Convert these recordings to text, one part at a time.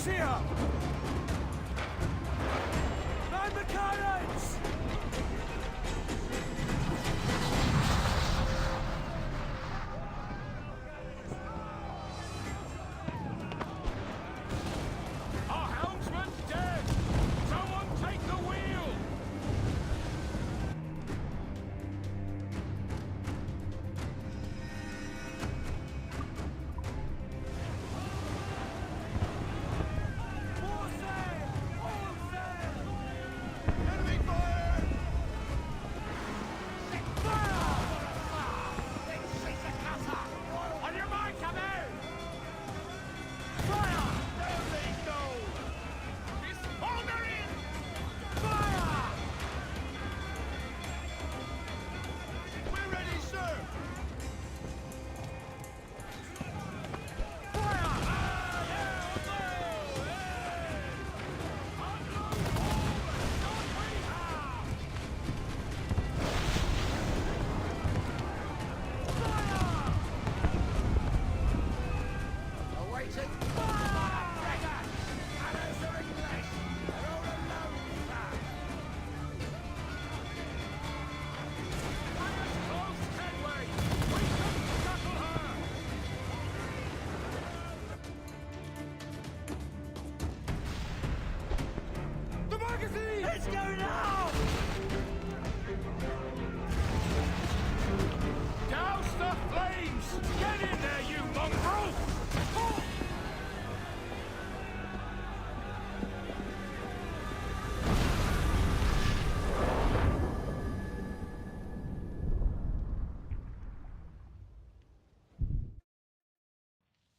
See her! Man the cannons! Our helmsman's dead! Someone take the wheel! Enemy fire! On your mark, come out! Fire! There they go! Hold in! Fire! We're ready, sir! Fire! Awaiting! Colours are English! They're all alone, sir! Fire's close, Kenway! We can scuttle her! The magazine! Let's go now! Douse the flames! Get in there, you mongrel! Oh!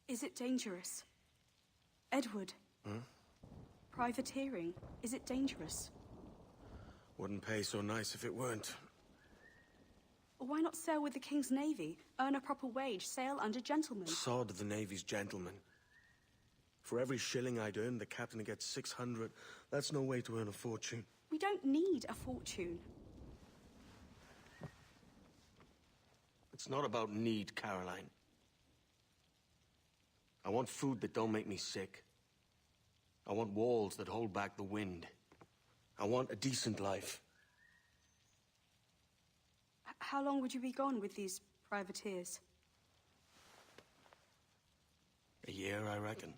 Is it dangerous? Edward? Privateering, is it dangerous? Wouldn't pay so nice if it weren't. Why not sail with the King's Navy? Earn a proper wage, sail under gentlemen. Sod the Navy's gentlemen. For every shilling I'd earn, the captain gets 600. That's no way to earn a fortune. We don't need a fortune. It's not about need, Caroline. I want food that don't make me sick. I want walls that hold back the wind. I want a decent life. How long would you be gone with these privateers? A year, I reckon.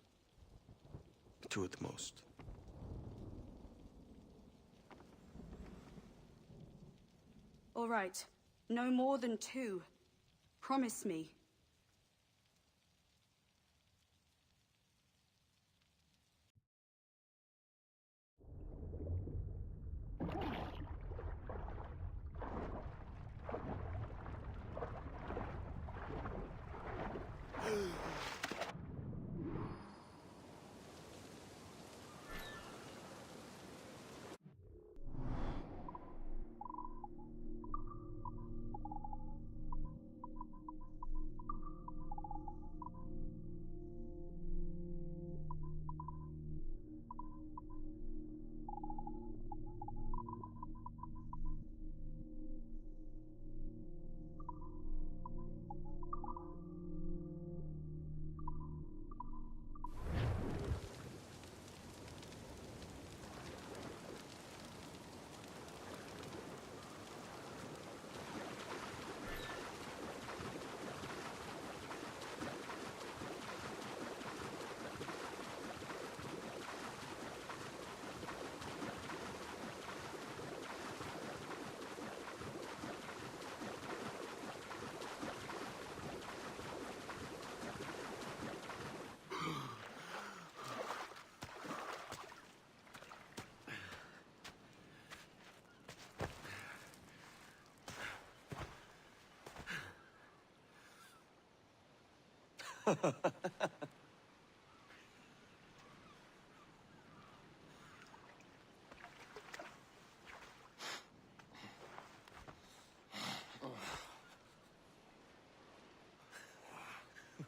2 at the most. All right. No more than 2. Promise me.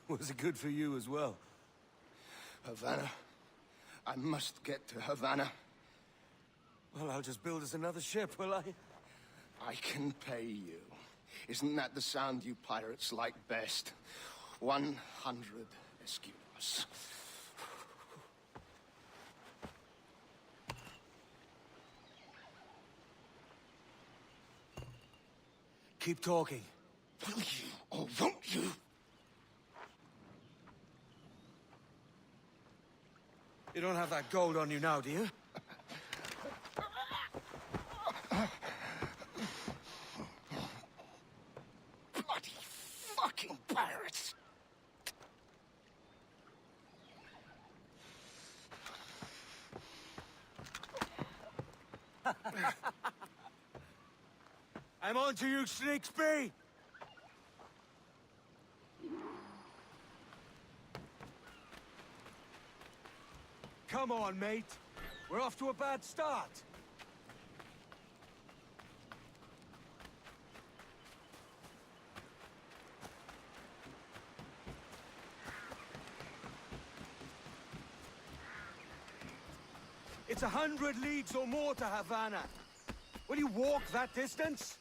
Was it good for you as well? Havana. I must get to Havana. Well, I'll just build us another ship, will I? I can pay you. Isn't that the sound you pirates like best? 100 escudos. keep talking. Will you, or won't you? You don't have that gold on you now, do you? Bloody fucking pirates! I'm on to you, Sneaksby! Come on, mate. We're off to a bad start. It's 100 leagues or more to Havana. Will you walk that distance?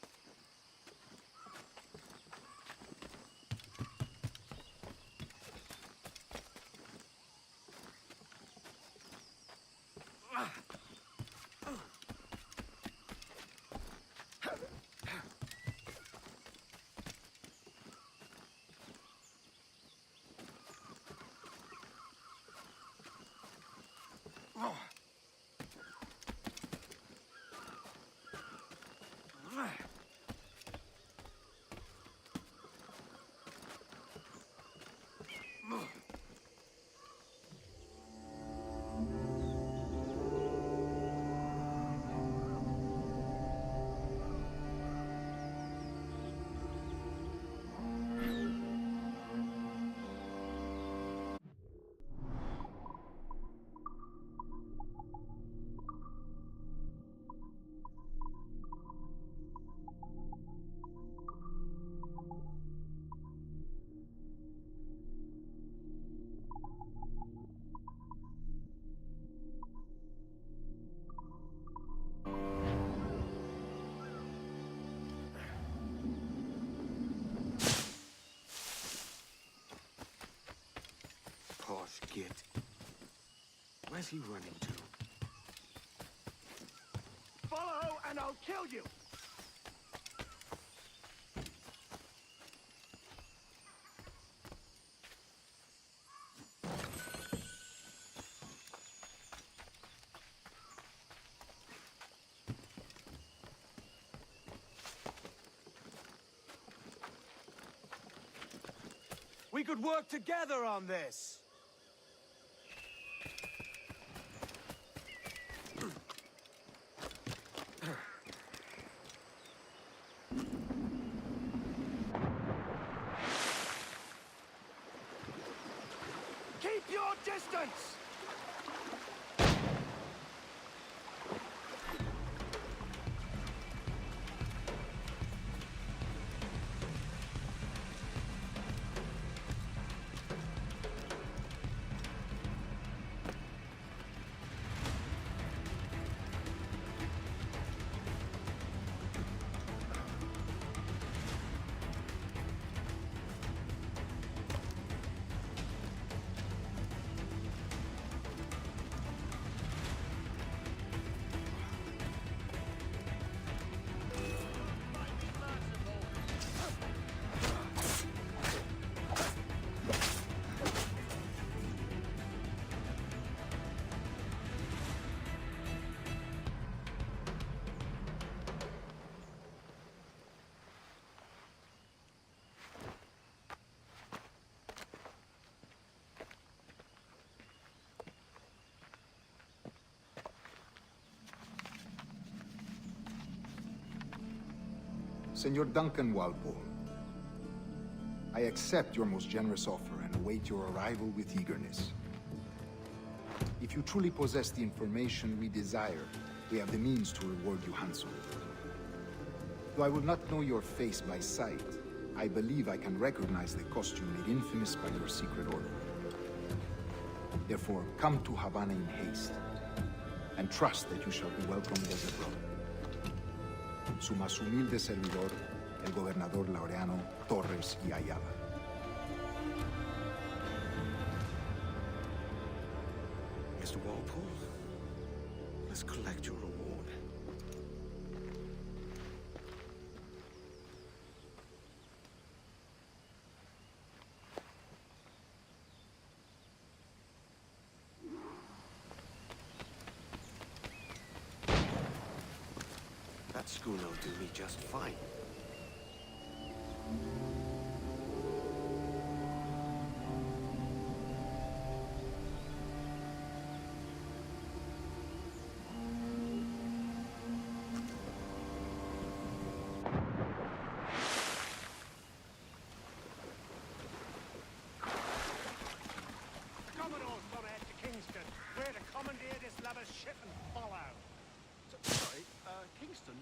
Posh git. Where's he running to? Follow and I'll kill you! We could work together on this. Keep your distance! Senor Duncan Walpole, I accept your most generous offer and await your arrival with eagerness. If you truly possess the information we desire, we have the means to reward you handsomely. Though I will not know your face by sight, I believe I can recognize the costume made infamous by your secret order. Therefore, come to Havana in haste, and trust that you shall be welcomed as a brother. Su más humilde servidor, el gobernador Laureano Torres y Ayala. Mr. Walpole, let's collect your reward. That schooner will do me just fine. Commodore's got to head to Kingston. We're to commandeer this lover's ship and follow. Sorry, Kingston?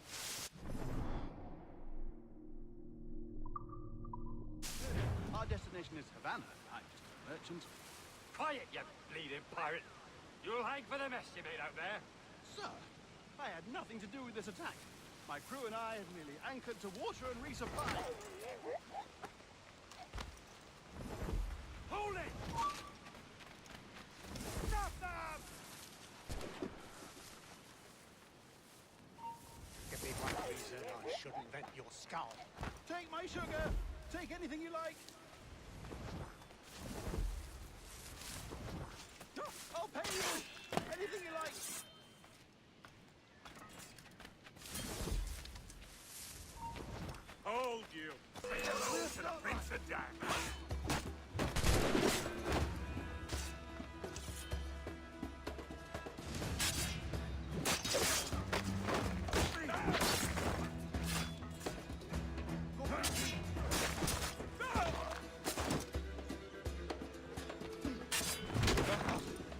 Our destination is Havana. I'm just a merchant. Quiet, you bleeding pirate. You'll hang for the mess you made out there. Sir, I had nothing to do with this attack. My crew and I have merely anchored to water and resupply. Hold it! Stop them! Give me one reason I shouldn't vent your skull. Take my sugar! Take anything you like! I'll pay you! Anything you like! Hold you! Say hello to the Prince of Darkness!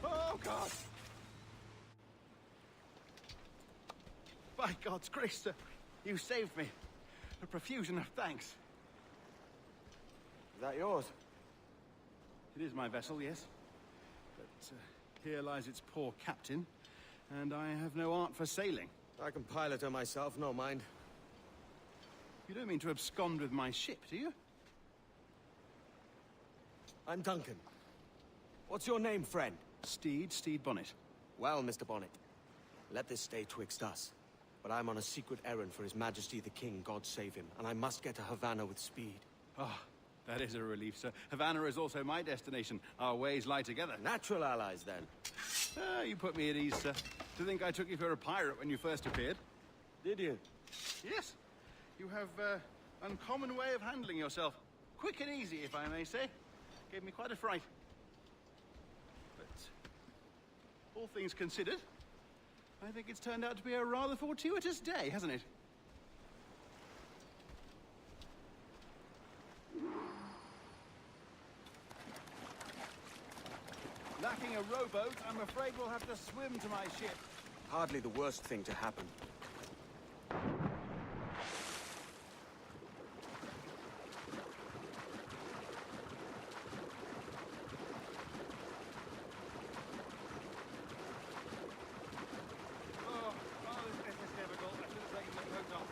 Oh, God! By God's grace, sir, you saved me. A profusion of thanks. Is that yours? It is my vessel, yes. But here lies its poor captain, and I have no art for sailing. I can pilot her myself, no mind. You don't mean to abscond with my ship, do you? I'm Duncan. What's your name, friend? Steed Bonnet. Well, Mr. Bonnet, let this stay twixt us. But I'm on a secret errand for His Majesty the King, God save him, and I must get to Havana with speed. Ah, that is a relief, sir. Havana is also my destination. Our ways lie together. Natural allies, then. Ah, you put me at ease, sir. To think I took you for a pirate when you first appeared. Did you? Yes. You have uncommon way of handling yourself. Quick and easy, if I may say. Gave me quite a fright. But all things considered, I think it's turned out to be a rather fortuitous day, hasn't it? Lacking a rowboat, I'm afraid we'll have to swim to my ship. Hardly the worst thing to happen. This is difficult. I should have taken the coat off.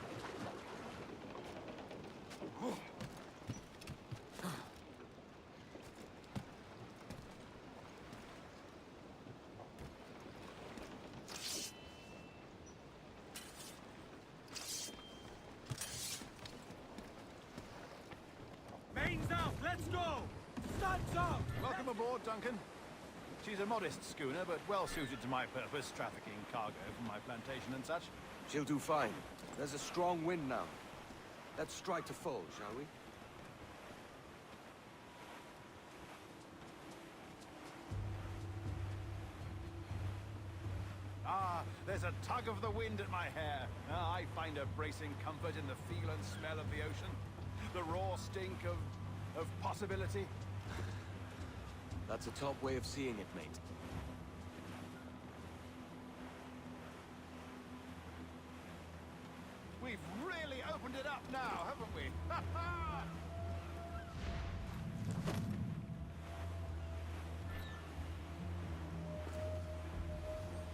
Mains out! Let's go! Studs up! Welcome aboard, Duncan. She's a modest schooner, but well suited to my purpose, trafficking cargo from my plantation and such. She'll do fine. There's a strong wind now. Let's strike to full, shall we? Ah, there's a tug of the wind at my hair. Ah, I find a bracing comfort in the feel and smell of the ocean. The raw stink of possibility. That's a top way of seeing it, mate. We've really opened it up now, haven't we? Ha ha!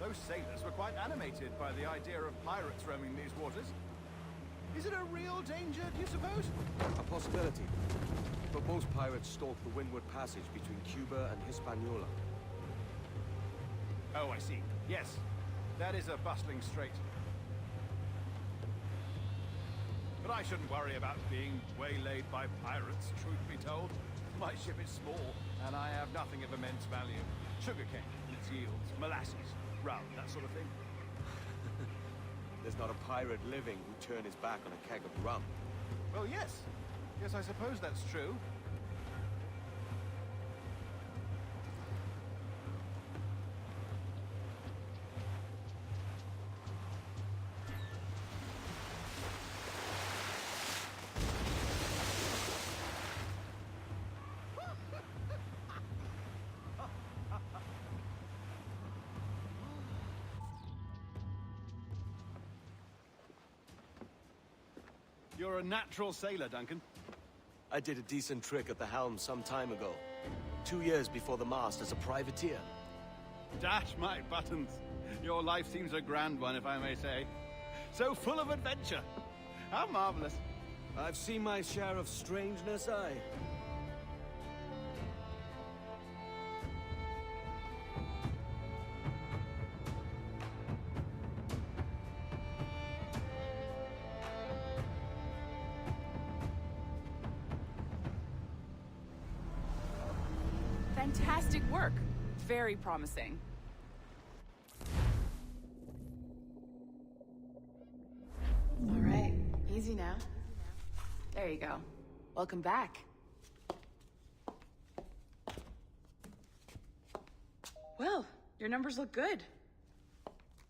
Those sailors were quite animated by the idea of pirates roaming these waters. Is it a real danger, do you suppose? A possibility. But most pirates stalk the windward passage between Cuba and Hispaniola. Oh, I see. Yes, that is a bustling strait. But I shouldn't worry about being waylaid by pirates, truth be told. My ship is small, and I have nothing of immense value. Sugarcane and its yields, molasses, rum, that sort of thing. there's not a pirate living who'd turn his back on a keg of rum. Well, yes. Yes, I suppose that's true. You're a natural sailor, Duncan. I did a decent trick at the helm some time ago. 2 years before the mast as a privateer. Dash my buttons. Your life seems a grand one, if I may say. So full of adventure. How marvelous. I've seen my share of strangeness, aye. Fantastic work. Very promising. All right, easy now. There you go. Welcome back. Well, your numbers look good.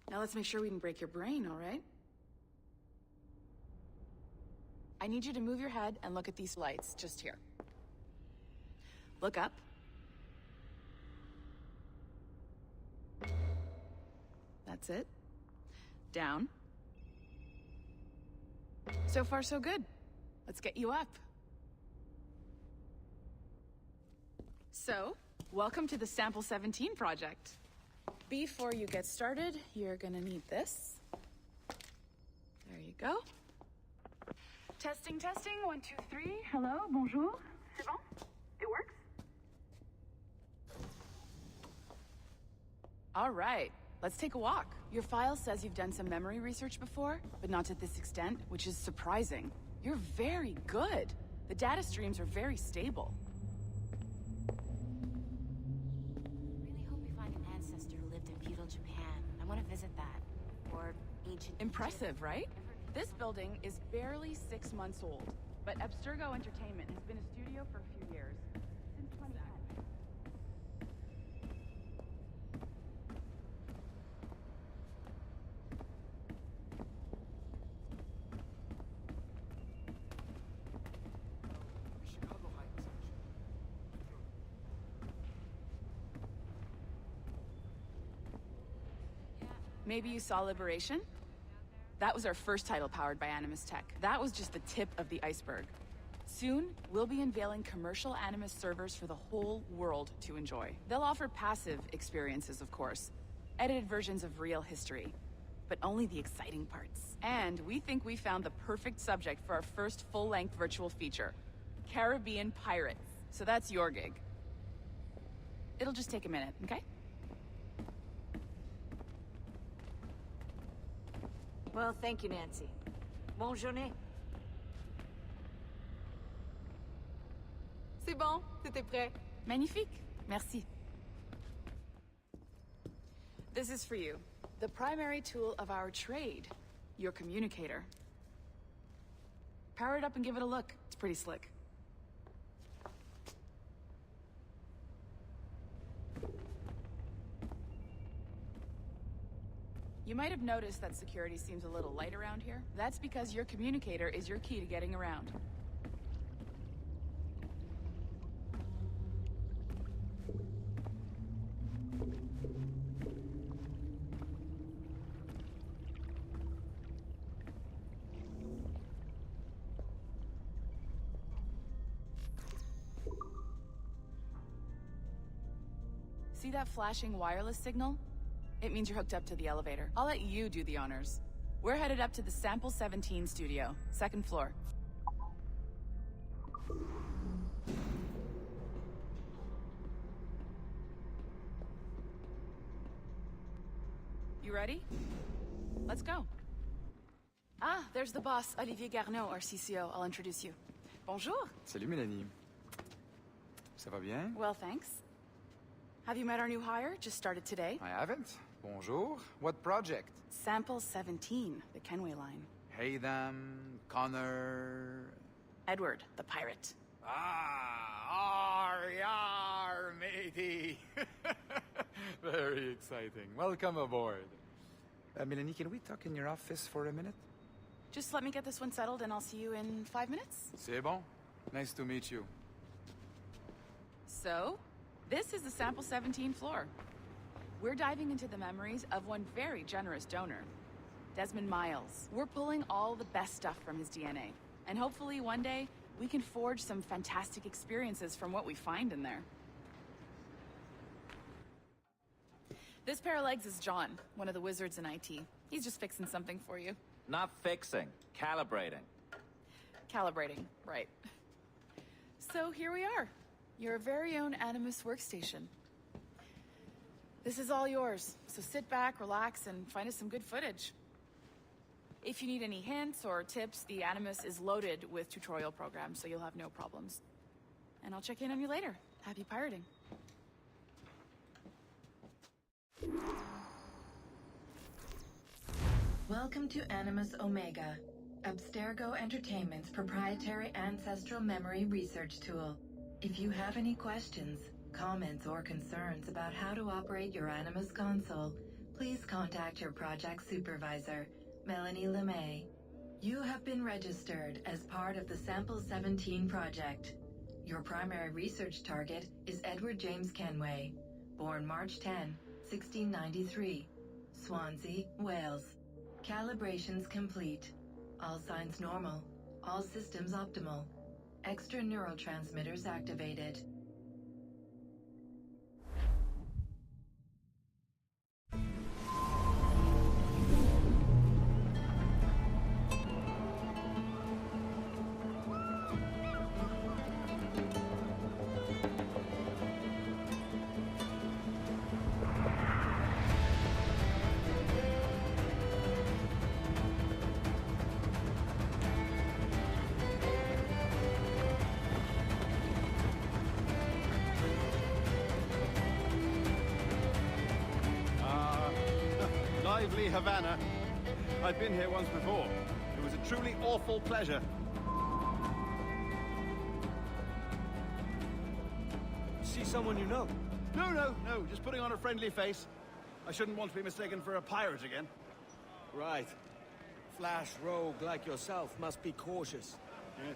Now let's make sure we can break your brain, all right? I need you to move your head and look at these lights just here. Look up. That's it. Down. So far, so good. Let's get you up. So, welcome to the Sample 17 project. Before you get started, you're gonna need this. There you go. Testing, testing, 1, 2, 3. Hello, bonjour. C'est bon? It works? All right. Let's take a walk. Your file says you've done some memory research before, but not to this extent, which is surprising. You're very good. The data streams are very stable. Really hope we find an ancestor who lived in feudal Japan. I want to visit that. Or ancient Impressive, right? This building is barely 6 months old, but Abstergo Entertainment has been a studio for a few years. Since 2010. Maybe you saw Liberation? That was our first title powered by Animus Tech. That was just the tip of the iceberg. Soon, we'll be unveiling commercial Animus servers for the whole world to enjoy. They'll offer passive experiences, of course. Edited versions of real history. But only the exciting parts. And we think we found the perfect subject for our first full-length virtual feature. Caribbean pirates. So that's your gig. It'll just take a minute, okay? Well, thank you, Nancy. Bonne journée. C'est bon, c'était prêt. Magnifique. Merci. This is for you. The primary tool of our trade. Your communicator. Power it up and give it a look. It's pretty slick. You might have noticed that security seems a little light around here. That's because your communicator is your key to getting around. See that flashing wireless signal? It means you're hooked up to the elevator. I'll let you do the honors. We're headed up to the Sample 17 studio, 2nd floor. You ready? Let's go. Ah, there's the boss, Olivier Garneau, our CCO. I'll introduce you. Bonjour. Salut Mélanie. Ça va bien? Well, thanks. Have you met our new hire? Just started today. I haven't. Bonjour. What project? Sample 17, the Kenway line. Haytham, Connor... Edward, the pirate. Yar, matey. Very exciting. Welcome aboard. Melanie, can we talk in your office for a minute? Just let me get this one settled and I'll see you in 5 minutes. C'est bon. Nice to meet you. So, this is the Sample 17 floor. We're diving into the memories of one very generous donor, Desmond Miles. We're pulling all the best stuff from his DNA. And hopefully one day, we can forge some fantastic experiences from what we find in there. This pair of legs is John, one of the wizards in IT. He's just fixing something for you. Not fixing, calibrating. Calibrating, right. So here we are, your very own Animus workstation. This is all yours, so sit back, relax, and find us some good footage. If you need any hints or tips, the Animus is loaded with tutorial programs, so you'll have no problems. And I'll check in on you later. Happy pirating. Welcome to Animus Omega, Abstergo Entertainment's proprietary ancestral memory research tool. If you have any questions, comments, or concerns about how to operate your Animus console, please contact your project supervisor, Melanie LeMay. You have been registered as part of the Sample 17 project. Your primary research target is Edward James Kenway, born March 10, 1693, Swansea, Wales. Calibrations complete. All signs normal. All systems optimal. Extra neurotransmitters activated. Lively Havana. I've been here once before. It was a truly awful pleasure. See someone you know? No, just putting on a friendly face. I shouldn't want to be mistaken for a pirate again. Right. Flash rogue like yourself must be cautious. Yeah.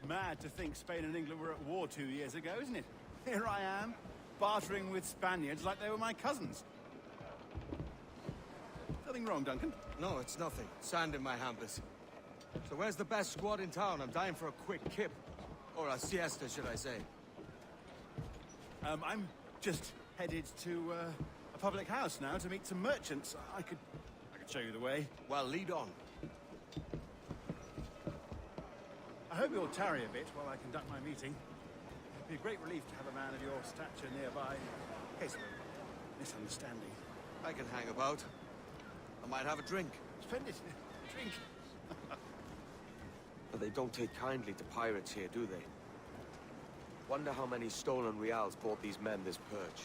Mad to think Spain and England were at war 2 years ago, isn't it? Here I am, bartering with Spaniards like they were my cousins. Nothing wrong, Duncan? No, it's nothing. Sand in my hampers. So where's the best squad in town? I'm dying for a quick kip. Or a siesta, should I say. I'm just headed to a public house now to meet some merchants. I could show you the way. Well, lead on. I hope you'll tarry a bit while I conduct my meeting. It'd be a great relief to have a man of your stature nearby, in case of a misunderstanding. I can hang about. I might have a drink. Splendid. Drink. But they don't take kindly to pirates here, do they? Wonder how many stolen reals bought these men this perch.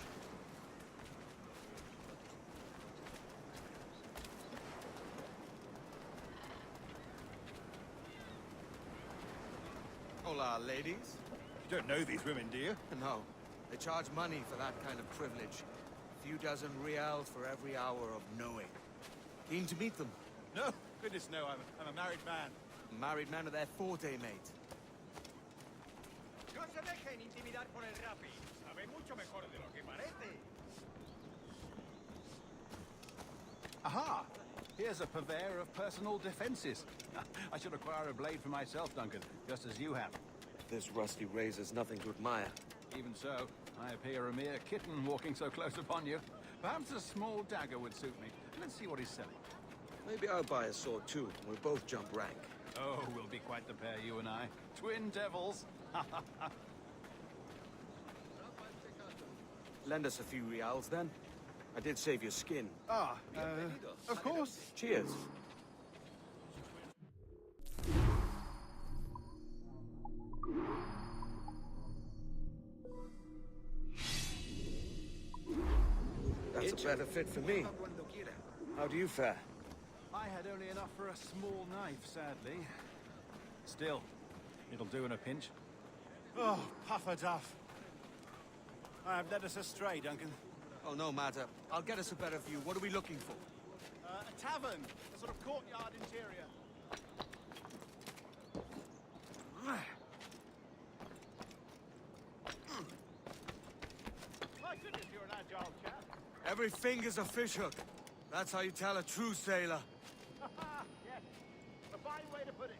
Hola, ladies. You don't know these women, do you? No. They charge money for that kind of privilege. A few dozen reals for every hour of knowing. Keen to meet them? No. Goodness, no. I'm a married man. Married men are their forte, mate. No se dejen intimidar por el rapi. Sabe mucho mejor de lo que parece. Aha! Here's a purveyor of personal defenses. I should acquire a blade for myself, Duncan, just as you have. This rusty razor's nothing to admire. Even so, I appear a mere kitten walking so close upon you. Perhaps a small dagger would suit me. Let's see what he's selling. Maybe I'll buy a sword too, and we'll both jump rank. Oh, we'll be quite the pair, you and I. Twin devils. Lend us a few reals, then. I did save your skin. Of course. Cheers. That's a better fit for me. How do you fare? I had only enough for a small knife, sadly. Still, it'll do in a pinch. Oh, puffer duff. I have led us astray, Duncan. Oh, no matter. I'll get us a better view. What are we looking for? A tavern, a sort of courtyard interior. My goodness, you're an agile chap. Every finger's a fishhook. That's how you tell a true sailor. Yes, a fine way to put it.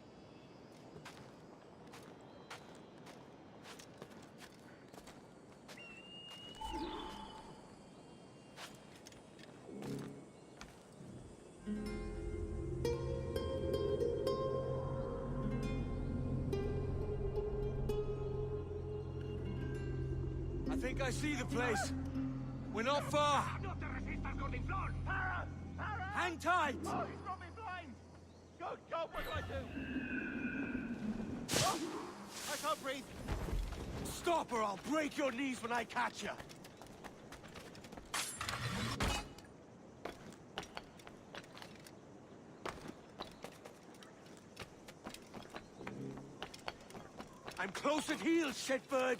I think I see the place. We're not far. Hang tight! Oh, he's got me blind! Good God, what do I do? Oh, I can't breathe. Stop or I'll break your knees when I catch you. I'm close at heel, shitbird!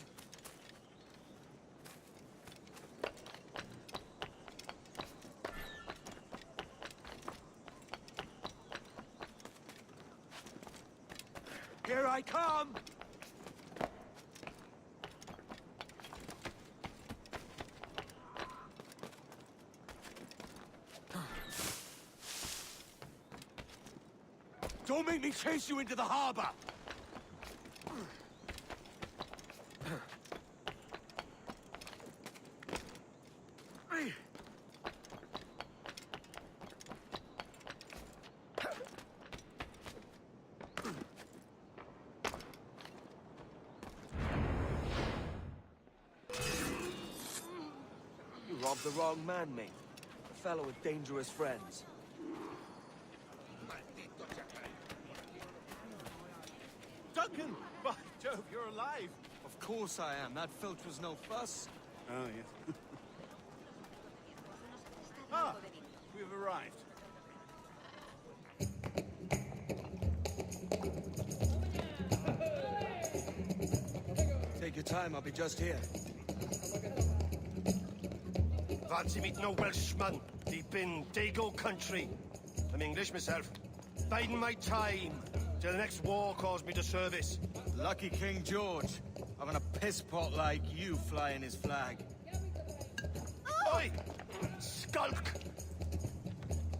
Here I come! Don't make me chase you into the harbor! You robbed the wrong man, mate. A fellow with dangerous friends. Duncan! By Jove, you're alive! Of course I am. That filch was no fuss. Oh, yes. Ah! We've arrived. Take your time, I'll be just here. Fancy meeting a Welshman deep in Dago country. I'm English myself. Biding my time till the next war calls me to service. Lucky King George, having a piss pot like you flying his flag. Oi! Skulk!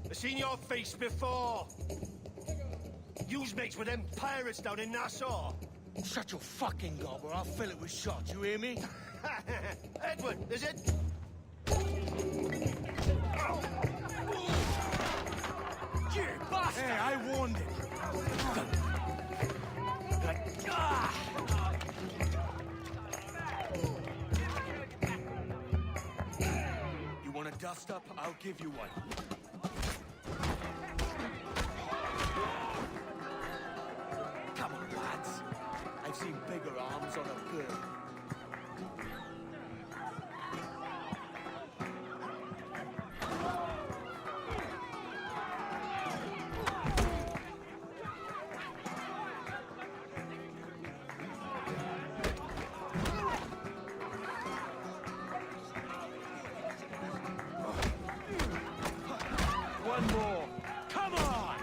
I've seen your face before. You's mates with them pirates down in Nassau. Shut your fucking gob or I'll fill it with shot, you hear me? Edward, is it? You bastard! Hey, I warned him. You want a dust up? I'll give you one. Come on, lads. I've seen bigger arms on a girl. One more. Come on!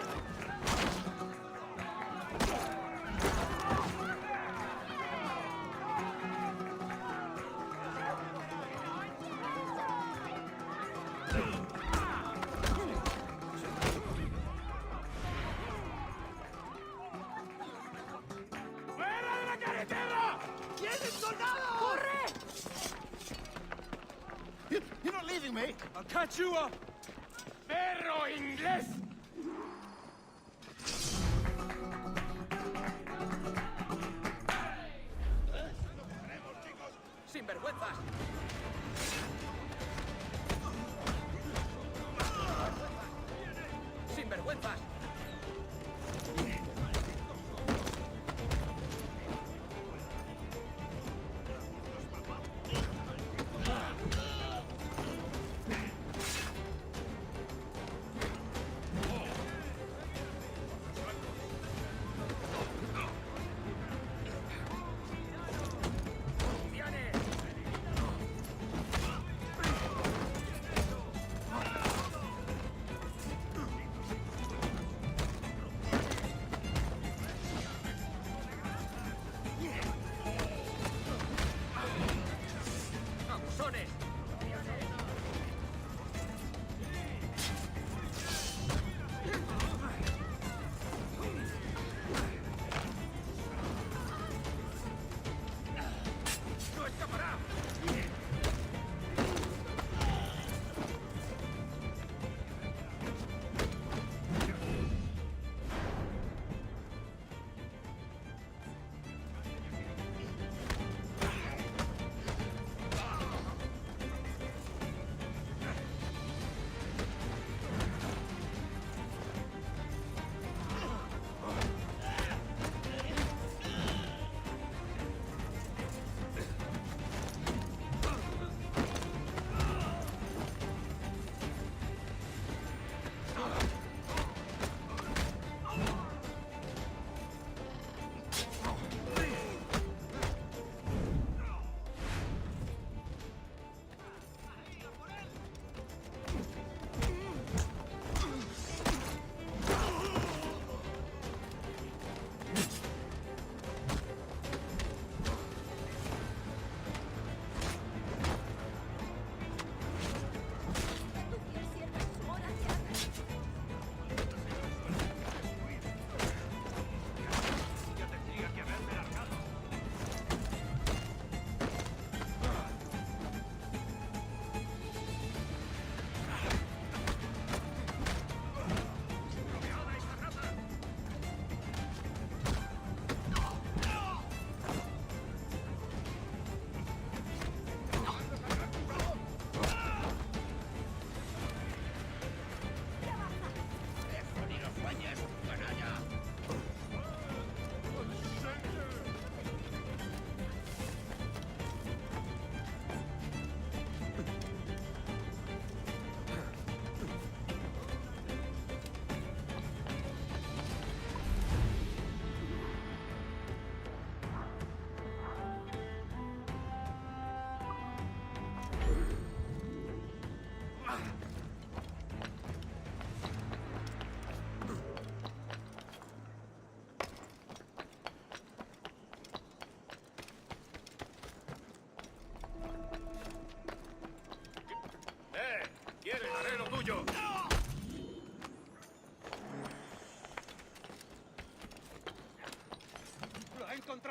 ¡Fuera de la carretera! ¡Vienen soldados! ¡Corre! You're not leaving me! I'll catch you up! ¡Perro inglés! ¡Sinvergüenzas!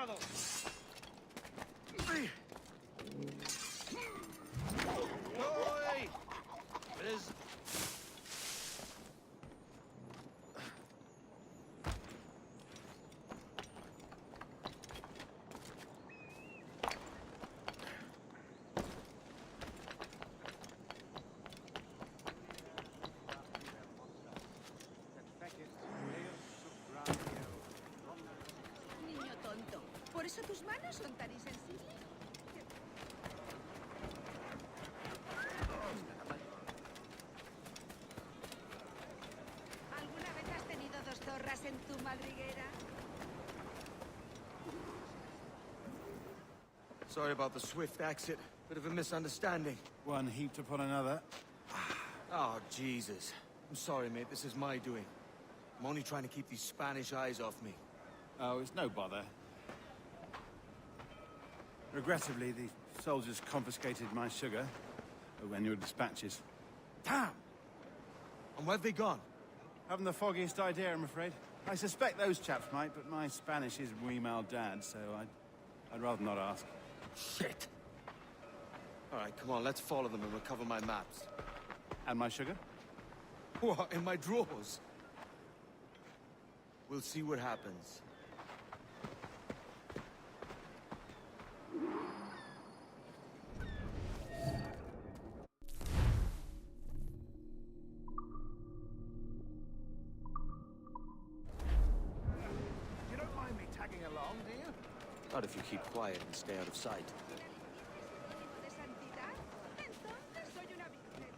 cuidado. Oi! There's... Niño tonto. ¿Por eso tus manos son tan insensibles? ¿Alguna vez has tenido dos zorras en tu madriguera? Sorry about the swift exit. Bit of a misunderstanding. One heaped upon another. Oh, Jesus. I'm sorry, mate. This is my doing. I'm only trying to keep these Spanish eyes off me. Oh, it's no bother. Regrettably, the soldiers confiscated my sugar when your dispatches. Damn! And where've they gone? Haven't the foggiest idea, I'm afraid. I suspect those chaps might, but my Spanish is wee mal dad, so I'd rather not ask. Shit! All right, come on, let's follow them and recover my maps. And my sugar? What, in my drawers? We'll see what happens. You don't mind me tagging along, do you? Not if you keep quiet and stay out of sight. ¿De santidad? Entonces soy una virgen.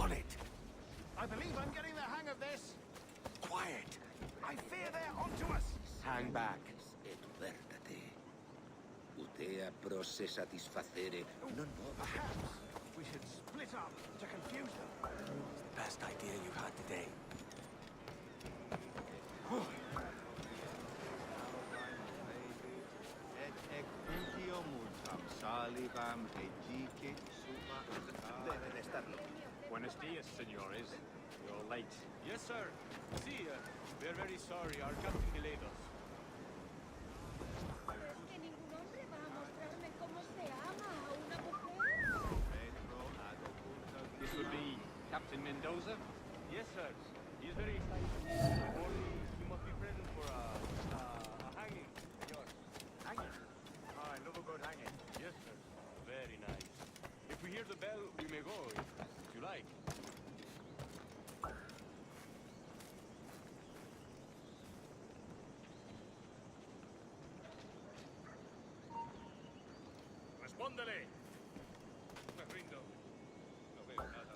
On it! I believe I'm getting the hang of this. Quiet! I fear they're onto us. Hang back. Perhaps we should split up to confuse them. It's the best idea you've had today. Debe de estarlo. Buenos días, señores. You're late. Yes, sir. See, we're very sorry. Our captain delayed us. ¿Crees que ningún hombre va a mostrarme cómo se ama a una mujer? This would be Captain Mendoza? Yes, sir. He's very excited. Only you must be present for a hanging. Yours. Hanging? Oh, I love a good hanging. Yes, sir. Very nice. If we hear the bell, we may go, if you like. Respóndele. Me rindo. No veo nada.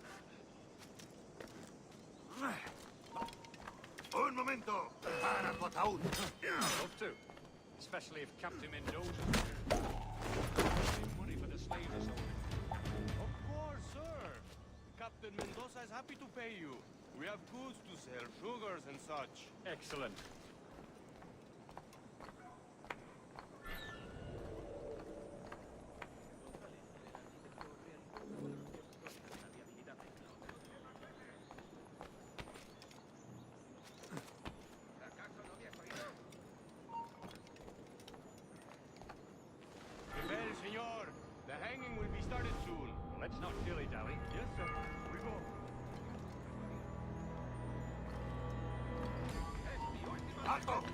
Un momento! Para tu ataúd! I'd love to. Especially if Captain Mendoza save money for the slaves or something. Of course, sir. Captain Mendoza is happy to pay you. We have goods to sell, sugars and such. Excellent. Well, senor, the hanging will be started soon. Let's not dilly-dally. Yes, sir. We go. Alto!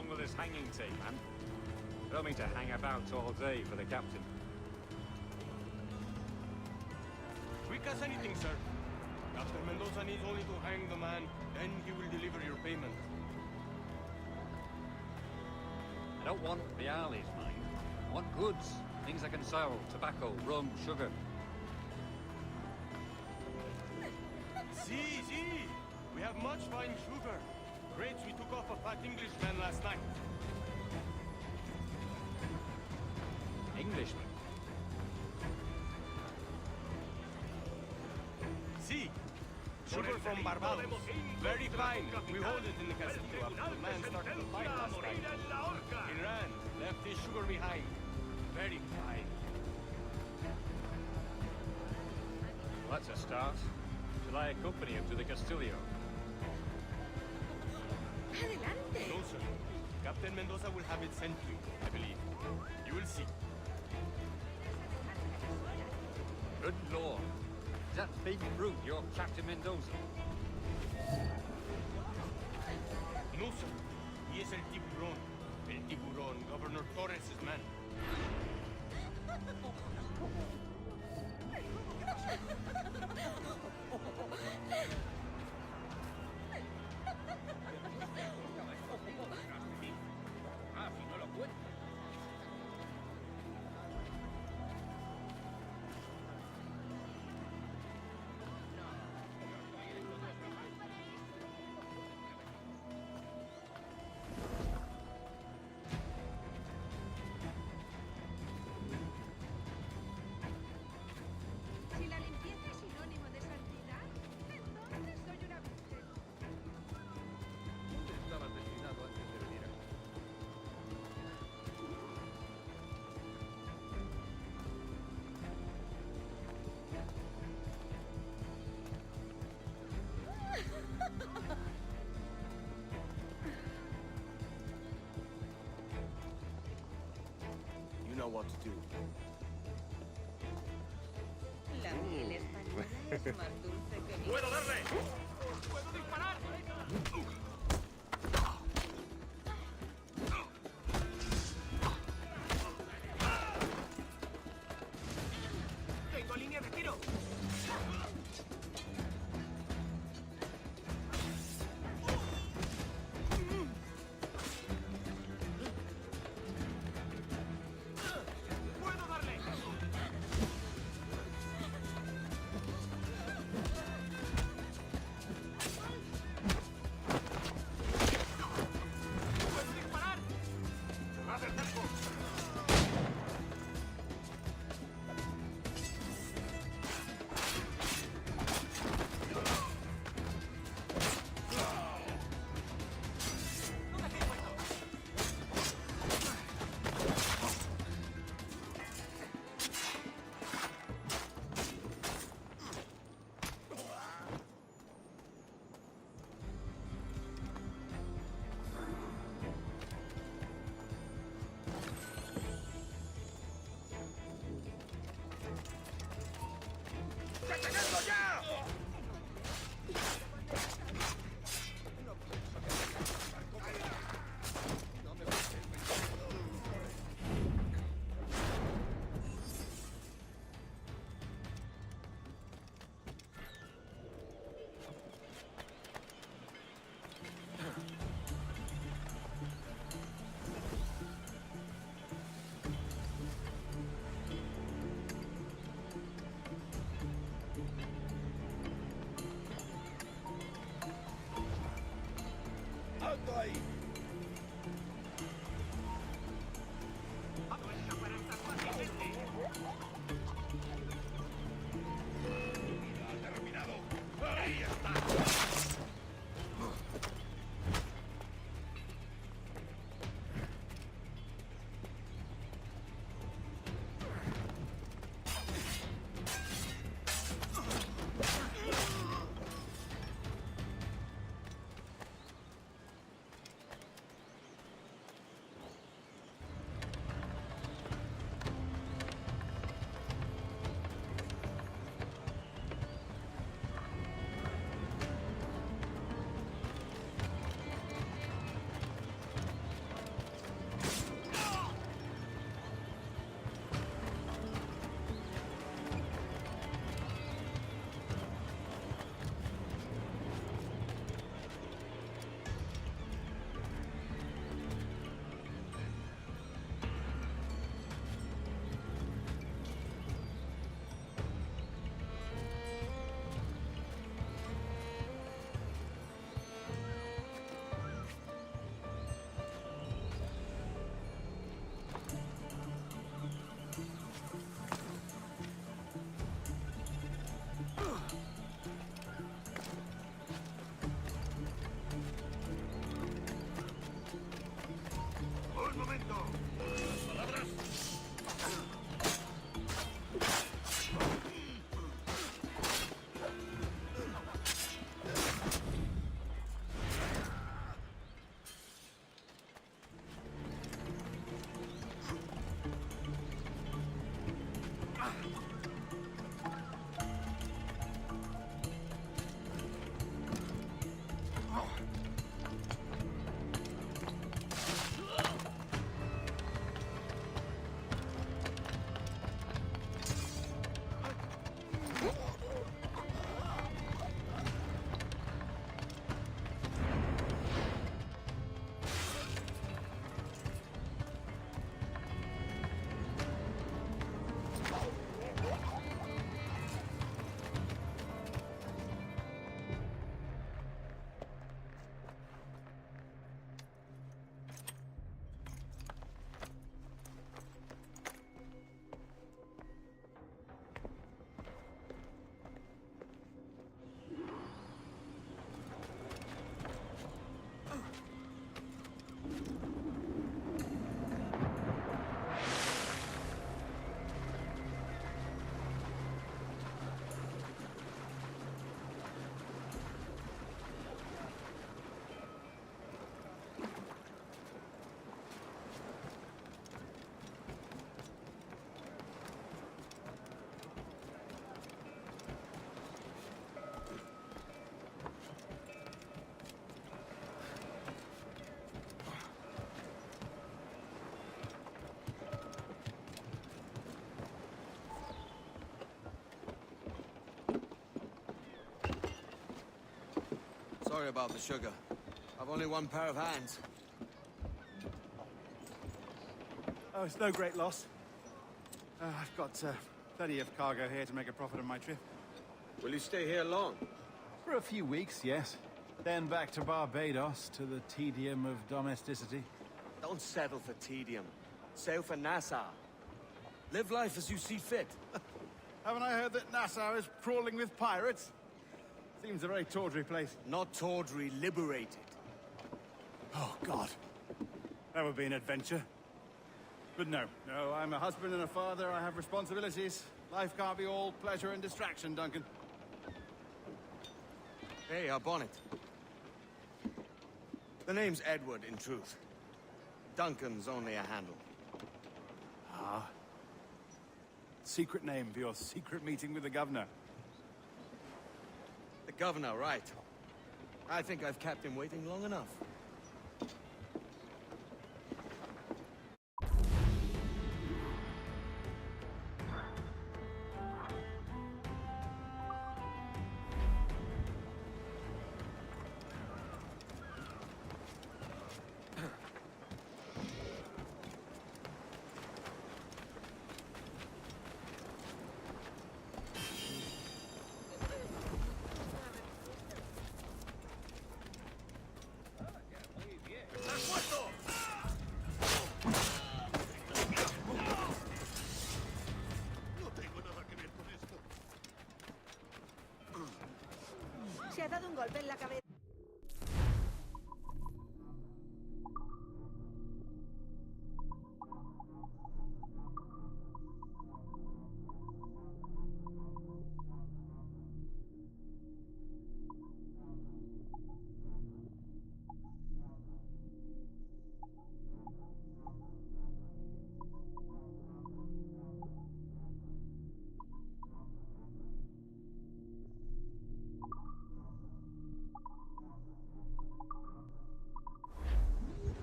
along with this hanging team, man. I don't mean to hang about all day for the captain. Quick as anything, sir. Captain Mendoza needs only to hang the man, then he will deliver your payment. I don't want reales, mind. I want goods. Things I can sell. Tobacco, rum, sugar. See. We have much fine sugar. Crates we took off a fat Englishman last night. Englishman? See. Sugar from Barbados. Very fine. We hold it in the castillo after the man started the fight last night. He ran. Left his sugar behind. Very fine. Well, that's a start. Shall I accompany him to the Castillo? Adelante. No, sir. Captain Mendoza will have it sent to you, I believe. You will see. Good lord. Is that big brute your Captain Mendoza? No, sir. He is El Tiburon. El Tiburon, Governor Torres' man. Si la limpieza es sinónimo de santidad, entonces soy una virgen. ¿Dónde estabas destinado antes de venir aquí? You know what to do. La miel española es más dulce que mi... ¡Puedo darle! ¡Puedo disparar! ¡Tengo línea de tiro! ¡Puedo darle! Sorry about the sugar. I've only one pair of hands. Oh, it's no great loss. I've got plenty of cargo here to make a profit on my trip. Will you stay here long? For a few weeks, yes. Then back to Barbados, to the tedium of domesticity. Don't settle for tedium. Sail for Nassau. Live life as you see fit. Haven't I heard that Nassau is crawling with pirates? Seems a very tawdry place. Not tawdry, liberated. Oh, God. That would be an adventure. But no, I'm a husband and a father. I have responsibilities. Life can't be all pleasure and distraction, Duncan. Hey, our bonnet. The name's Edward, in truth. Duncan's only a handle. Ah. Secret name for your secret meeting with the governor. The governor, right. I think I've kept him waiting long enough. Se ha dado un golpe en la cabeza.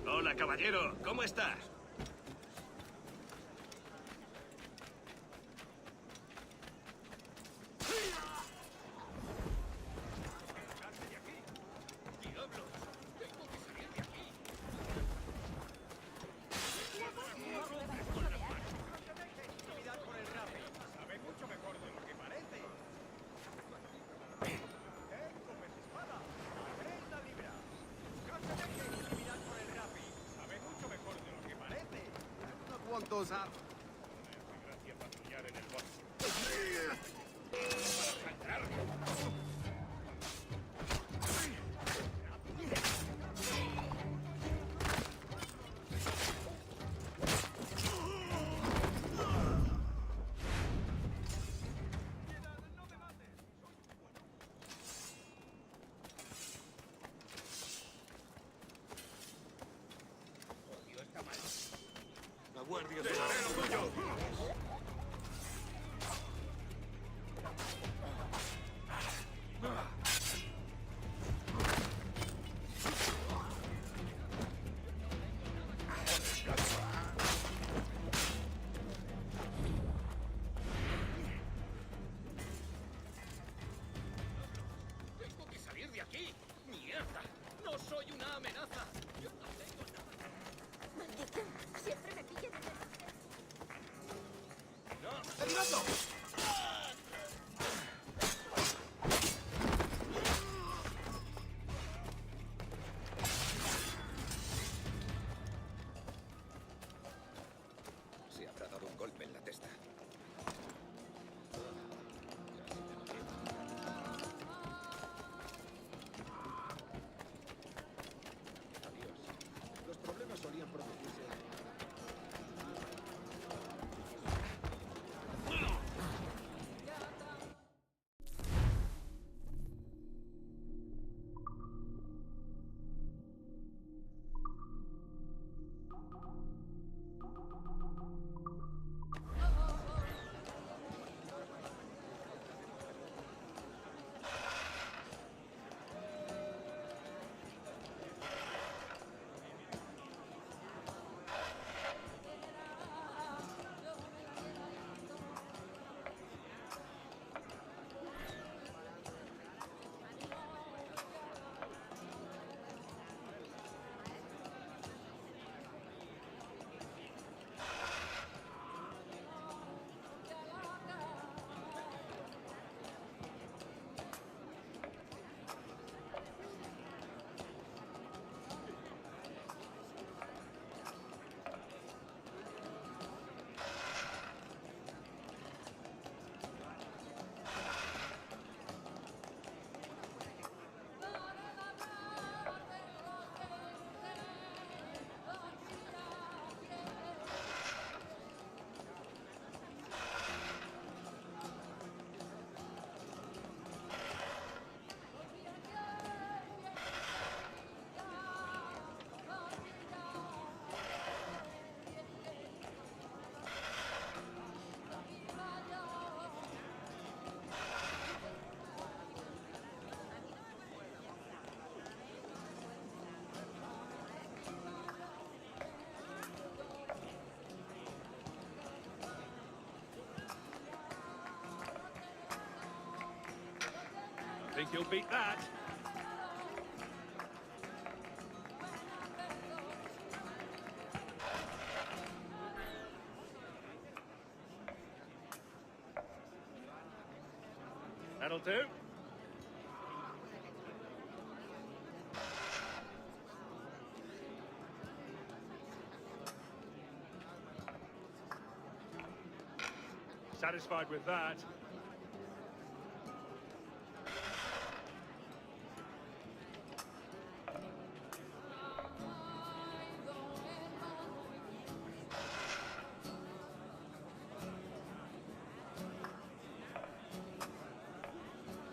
Hola, caballero. ¿Cómo estás? Those up. Se habrá dado un golpe en la testa. Adiós. Los problemas solían producirse. Think you'll beat that? That'll do. Satisfied with that.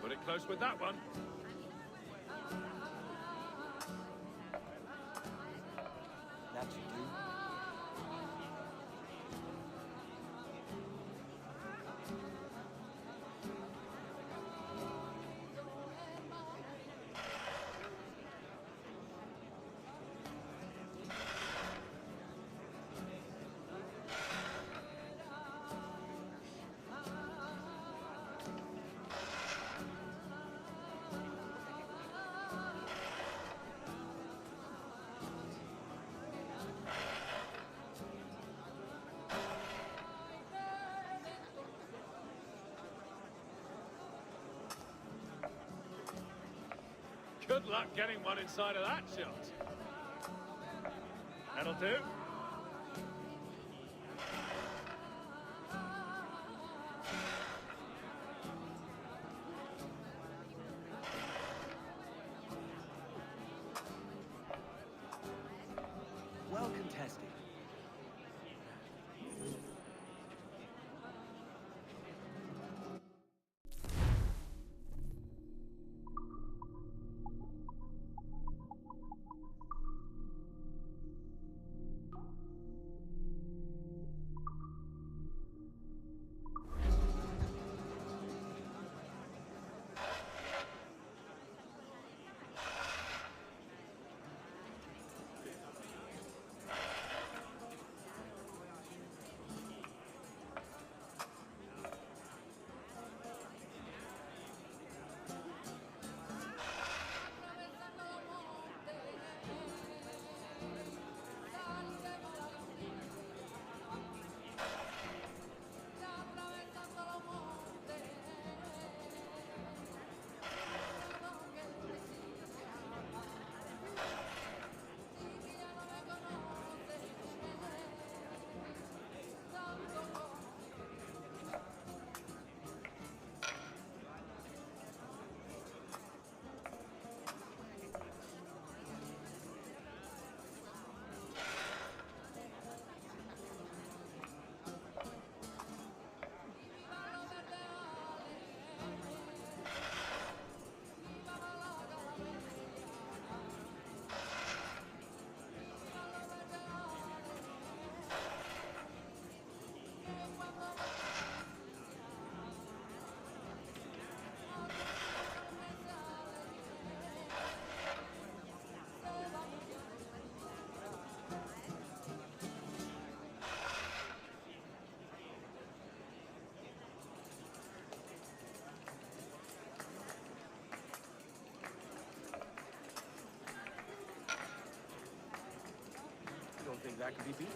Put it close with that one. That you do? Good luck getting one inside of that shot. That'll do. Well contested. that can be beaten.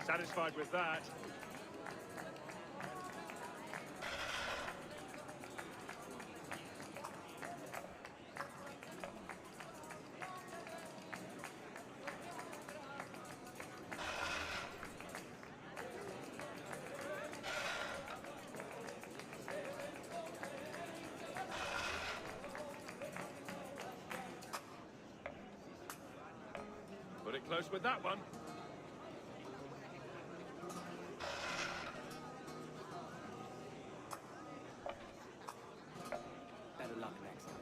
Satisfied with that. Put it close with that one. Better luck next time.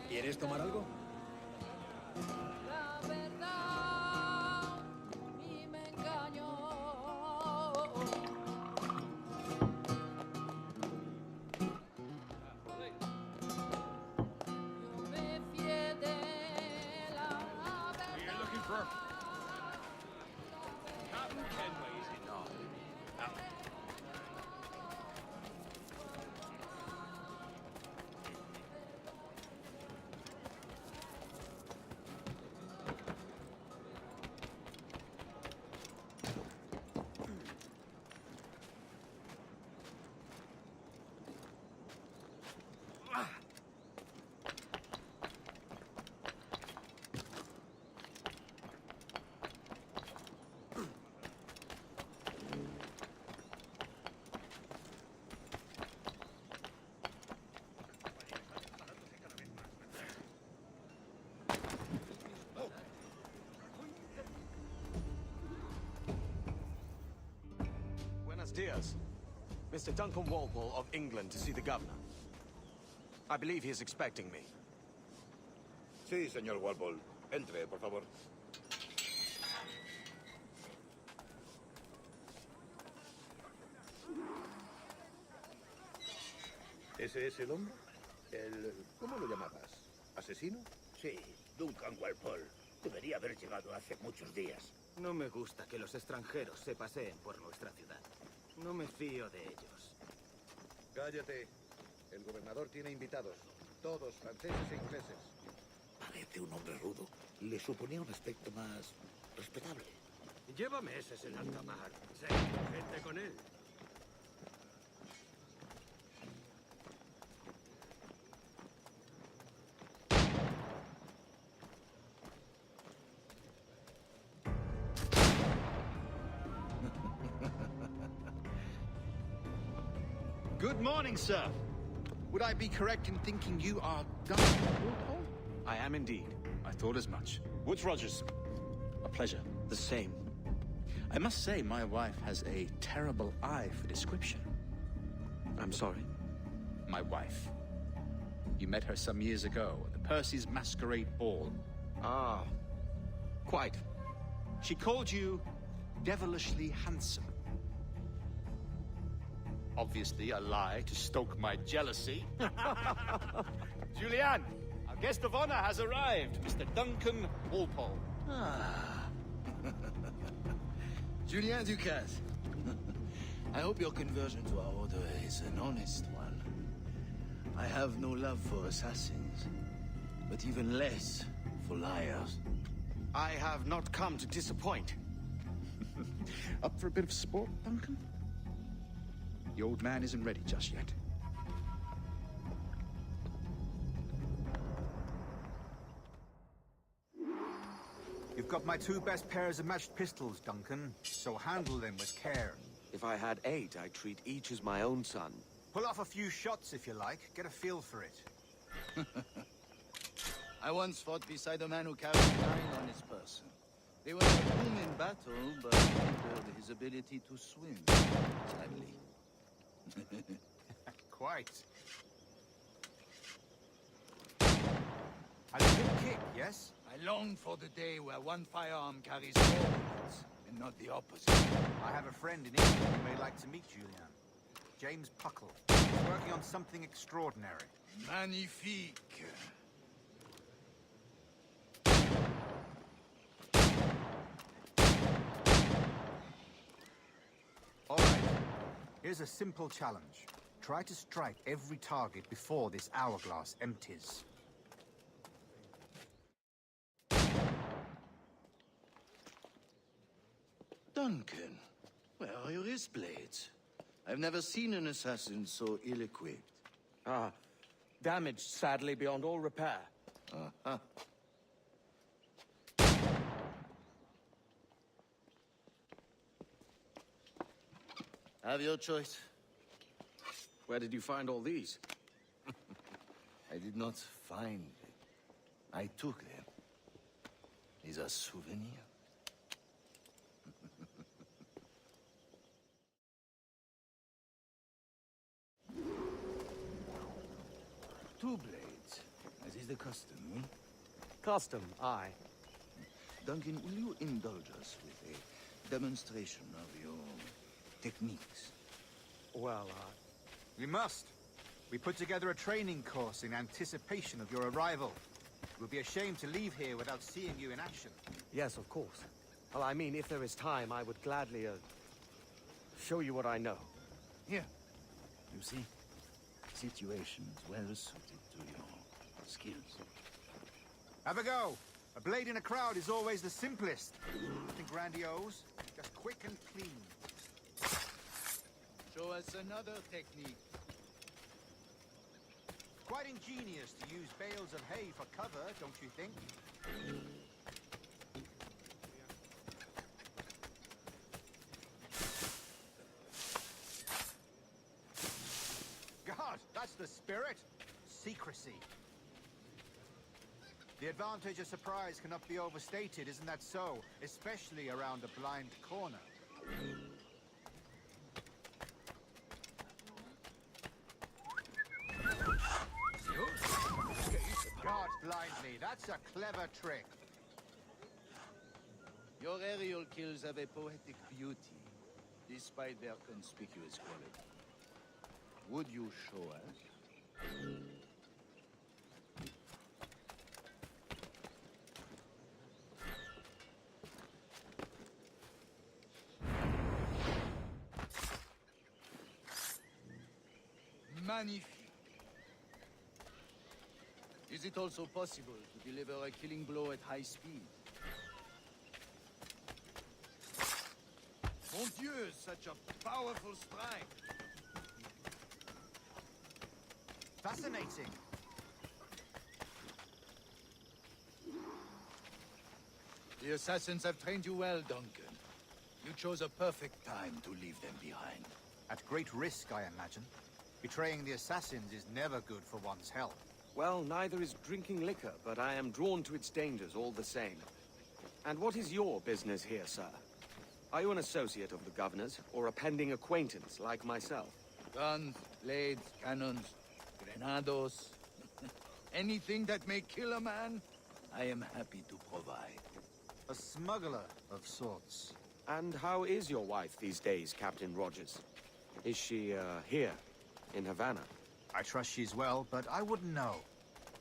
¿Quieres tomar algo? You're looking for Captain Kenway, is it not? Buenos dias. Mr. Duncan Walpole of England to see the governor. I believe he is expecting me. Sí, señor Walpole. Entre, por favor. ¿Ese es el hombre? ¿Cómo lo llamabas? ¿Asesino? Sí, Duncan Walpole. Debería haber llegado hace muchos días. No me gusta que los extranjeros se paseen por nuestra ciudad. No me fío de ellos. Cállate. El gobernador tiene invitados. Todos franceses e ingleses. Parece un hombre rudo. Le suponía un aspecto más respetable. Lleva meses en alta mar. Sé gente con él. Good morning, sir. Would I be correct in thinking you are Duncan Walpole? I am indeed. I thought as much. Woods Rogers. A pleasure. The same. I must say, my wife has a terrible eye for description. I'm sorry? My wife. You met her some years ago at the Percy's Masquerade Ball. Ah, quite. She called you devilishly handsome. Obviously a lie to stoke my jealousy. Julianne, our guest of honor has arrived, Mr. Duncan Walpole. Ah. Julien Ducasse. I hope your conversion to our order is an honest one. I have no love for assassins, but even less for liars. I have not come to disappoint. Up for a bit of sport, Duncan? The old man isn't ready just yet. You've got my two best pairs of matched pistols, Duncan, so handle them with care. If I had 8, I'd treat each as my own son. Pull off a few shots if you like, get a feel for it. I once fought beside a man who carried 9 on his person. They were a boom in battle, but hindered his ability to swim, sadly. Quite. A good kick, yes? I long for the day where one firearm carries 4 bullets, and not the opposite. I have a friend in England who may like to meet Julian. James Puckle. He's working on something extraordinary. Magnifique. All right. Here's a simple challenge. Try to strike every target before this hourglass empties. Duncan, where are your wrist blades? I've never seen an assassin so ill-equipped. Ah, damaged sadly beyond all repair. Uh-huh. Have your choice. Where did you find all these? I did not find them. I took them. These are souvenirs. Two blades, as is the custom, eh? Custom, aye. Duncan, will you indulge us with a demonstration of your techniques? Well, We must. We put together a training course in anticipation of your arrival. It would be a shame to leave here without seeing you in action. yes, of course. Well, I mean, if there is time, I would gladly, show you what I know. Here. You see? Situations well suited to your skills. Have a go. A blade in a crowd is always the simplest. Nothing grandiose, just quick and clean. Show us another technique. Quite ingenious to use bales of hay for cover, don't you think? God, that's the spirit. Secrecy. The advantage of surprise cannot be overstated, isn't that so? Especially around a blind corner. God blind me, that's a clever trick. Your aerial kills have a poetic beauty, despite their conspicuous quality. Would you show us? Magnifique. Is it also possible to deliver a killing blow at high speed? Mon Dieu, such a powerful strike! Fascinating. The assassins have trained you well, Duncan. You chose a perfect time to leave them behind. At great risk, I imagine. Betraying the assassins is never good for one's health. Well, neither is drinking liquor, but I am drawn to its dangers all the same. And what is your business here, sir? Are you an associate of the governor's, or a pending acquaintance like myself? Guns, blades, cannons, grenados. Anything that may kill a man, I am happy to provide. A smuggler of sorts. And how is your wife these days, Captain Rogers? Is she, here, in Havana? I trust she's well, but I wouldn't know.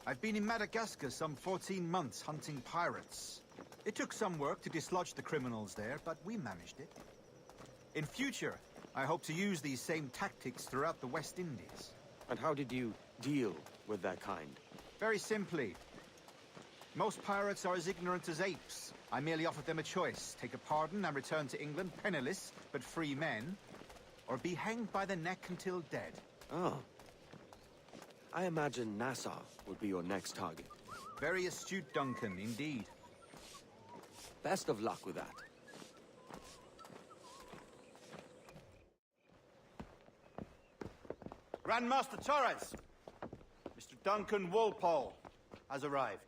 I've been in Madagascar some 14 months hunting pirates. It took some work to dislodge the criminals there, but we managed it. In future, I hope to use these same tactics throughout the West Indies. And how did you deal with their kind? Very simply. Most pirates are as ignorant as apes. I merely offered them a choice. Take a pardon and return to England penniless, but free men. Or be hanged by the neck until dead. Oh. I imagine Nassau would be your next target. Very astute, Duncan, indeed. Best of luck with that. Grandmaster Torres! Mr. Duncan Walpole has arrived.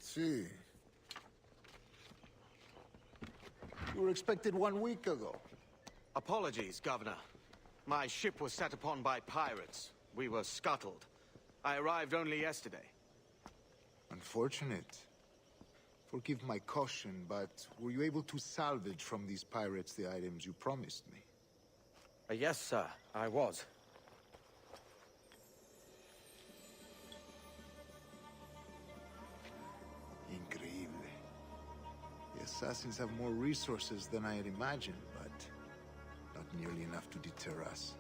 See. You were expected 1 week ago. Apologies, Governor. My ship was set upon by pirates. We were scuttled. I arrived only yesterday. Unfortunate. Forgive my caution, but were you able to salvage from these pirates the items you promised me? Yes, sir, I was. Increíble. The assassins have more resources than I had imagined, but not nearly enough to deter us.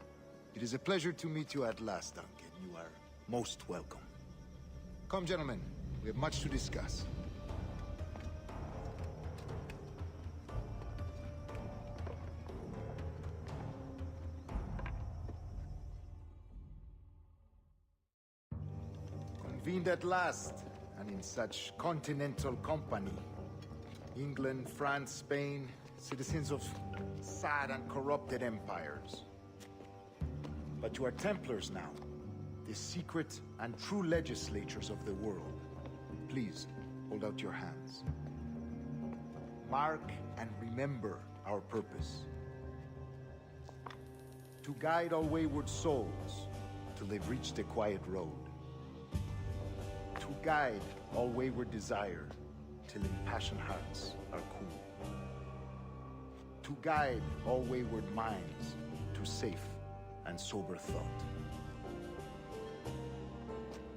It is a pleasure to meet you at last, Duncan. You are most welcome. Come, gentlemen. We have much to discuss. Convened at last, and in such continental company. England, France, Spain, citizens of sad and corrupted empires. But you are Templars now, the secret and true legislators of the world. Please, hold out your hands. Mark and remember our purpose. To guide all wayward souls till they've reached a quiet road. To guide all wayward desire till impassioned hearts are cool. To guide all wayward minds to safe and sober thought.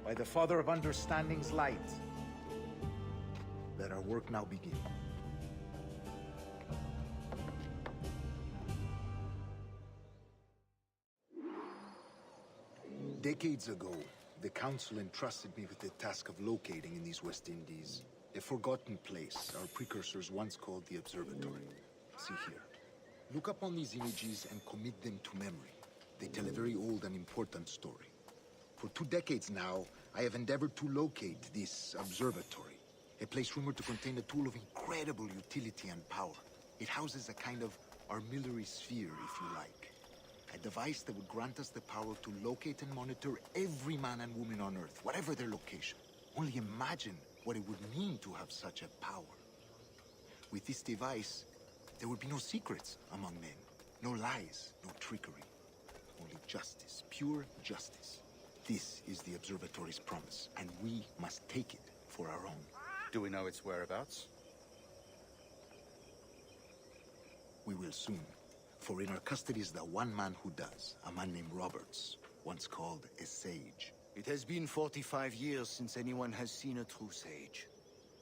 By the Father of Understanding's light, let our work now begin. Decades ago, the Council entrusted me with the task of locating in these West Indies a forgotten place our precursors once called the Observatory. See here. Look upon these images and commit them to memory. They tell a very old and important story. For 2 decades now, I have endeavored to locate this observatory, a place rumored to contain a tool of incredible utility and power. It houses a kind of armillary sphere, if you like. A device that would grant us the power to locate and monitor every man and woman on Earth, whatever their location. Only imagine what it would mean to have such a power. With this device, there would be no secrets among men, no lies, no trickery. Only justice, pure justice. This is the Observatory's promise, and we must take it for our own. Do we know its whereabouts? We will soon. For in our custody is the one man who does, a man named Roberts, once called a sage. It has been 45 years since anyone has seen a true sage.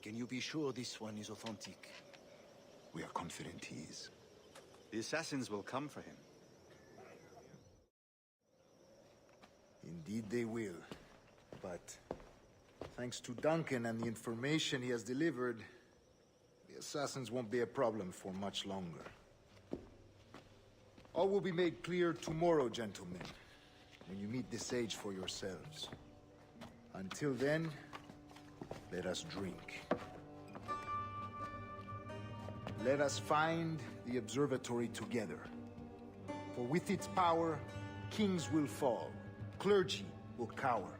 Can you be sure this one is authentic? We are confident he is. The assassins will come for him. Indeed they will. But thanks to Duncan and the information he has delivered, the assassins won't be a problem for much longer. All will be made clear tomorrow, gentlemen, when you meet the sage for yourselves. Until then, let us drink. Let us find the observatory together. For with its power, kings will fall, clergy will cower,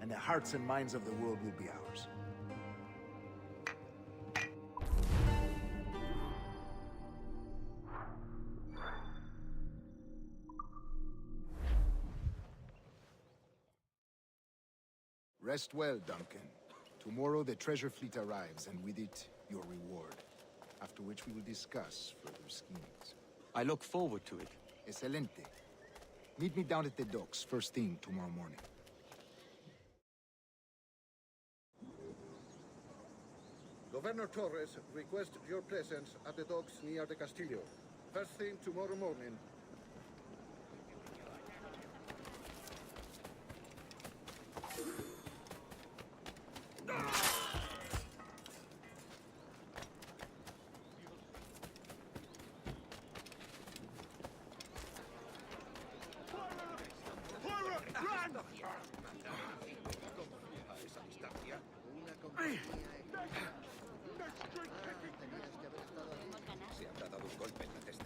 and the hearts and minds of the world will be ours. Rest well, Duncan. Tomorrow the treasure fleet arrives, and with it, your reward. After which we will discuss further schemes. I look forward to it. Excelente. Meet me down at the docks first thing tomorrow morning. Governor Torres requests your presence at the docks near the Castillo. First thing tomorrow morning. Se habrá dado un golpe en la testa.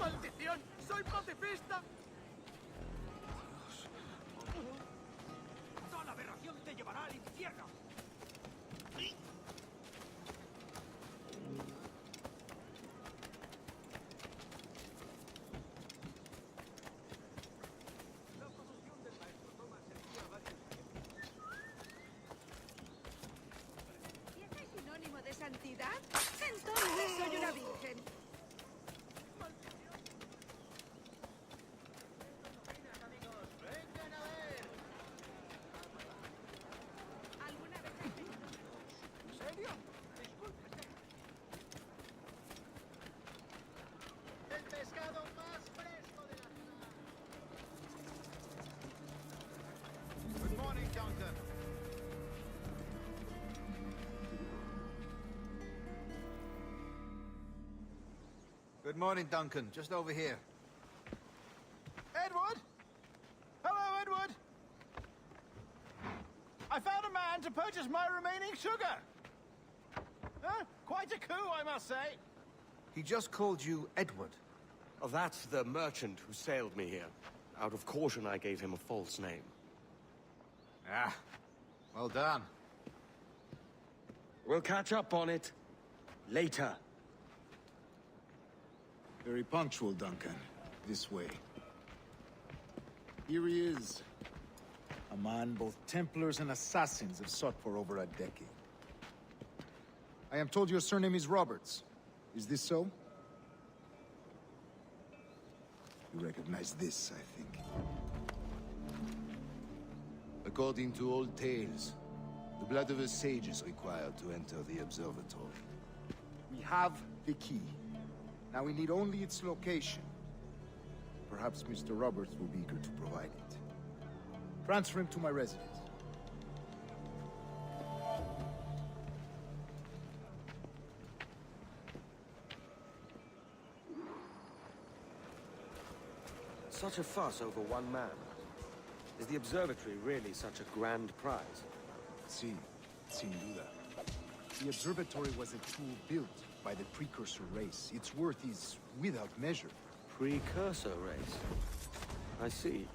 ¡Maldición! ¡Soy pacifista! ¡Toda aberración te llevará al infierno! ¿Y ese es sinónimo de santidad? Entonces soy una virgen. ¿En serio? Discúlpese. El pescado más fresco de la ciudad. Good morning, Duncan. Good morning, Duncan. Just over here. Edward? Hello, Edward. I found a man to purchase my remaining sugar. Huh? Quite a coup, I must say. He just called you Edward. Oh, that's the merchant who sailed me here. Out of caution, I gave him a false name. Ah, well done. We'll catch up on it later. Very punctual, Duncan. This way. Here he is. A man both Templars and Assassins have sought for over a decade. I am told your surname is Roberts. Is this so? You recognize this, I think. According to old tales, the blood of a sage is required to enter the observatory. We have the key. Now we need only its location. Perhaps Mr. Roberts will be eager to provide it. Transfer him to my residence. Such a fuss over one man. Is the observatory really such a grand prize? Si, sin duda. The observatory was a tool built by the precursor race. Its worth is without measure. Precursor race? I see.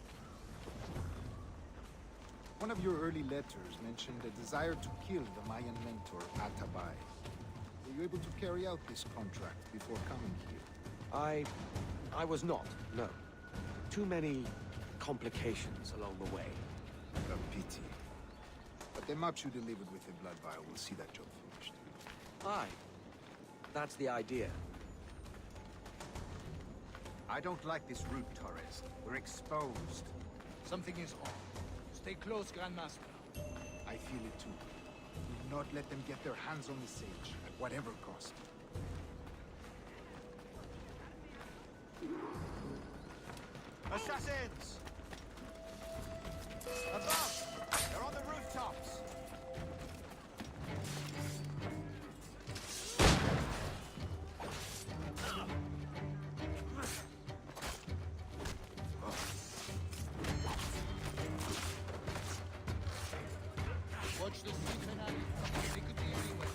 One of your early letters mentioned a desire to kill the Mayan mentor, Atabay. Were you able to carry out this contract before coming here? I was not, no. Too many complications along the way. A pity. But the maps you delivered with the blood vial will see that job finished. Aye. That's the idea. I don't like this route, Torres. We're exposed. Something is off. Stay close, Grandmaster. I feel it too. Do not let them get their hands on the sage, at whatever cost. Assassins! Above! They're on the rooftops! Watch the secret alley. They could be anywhere.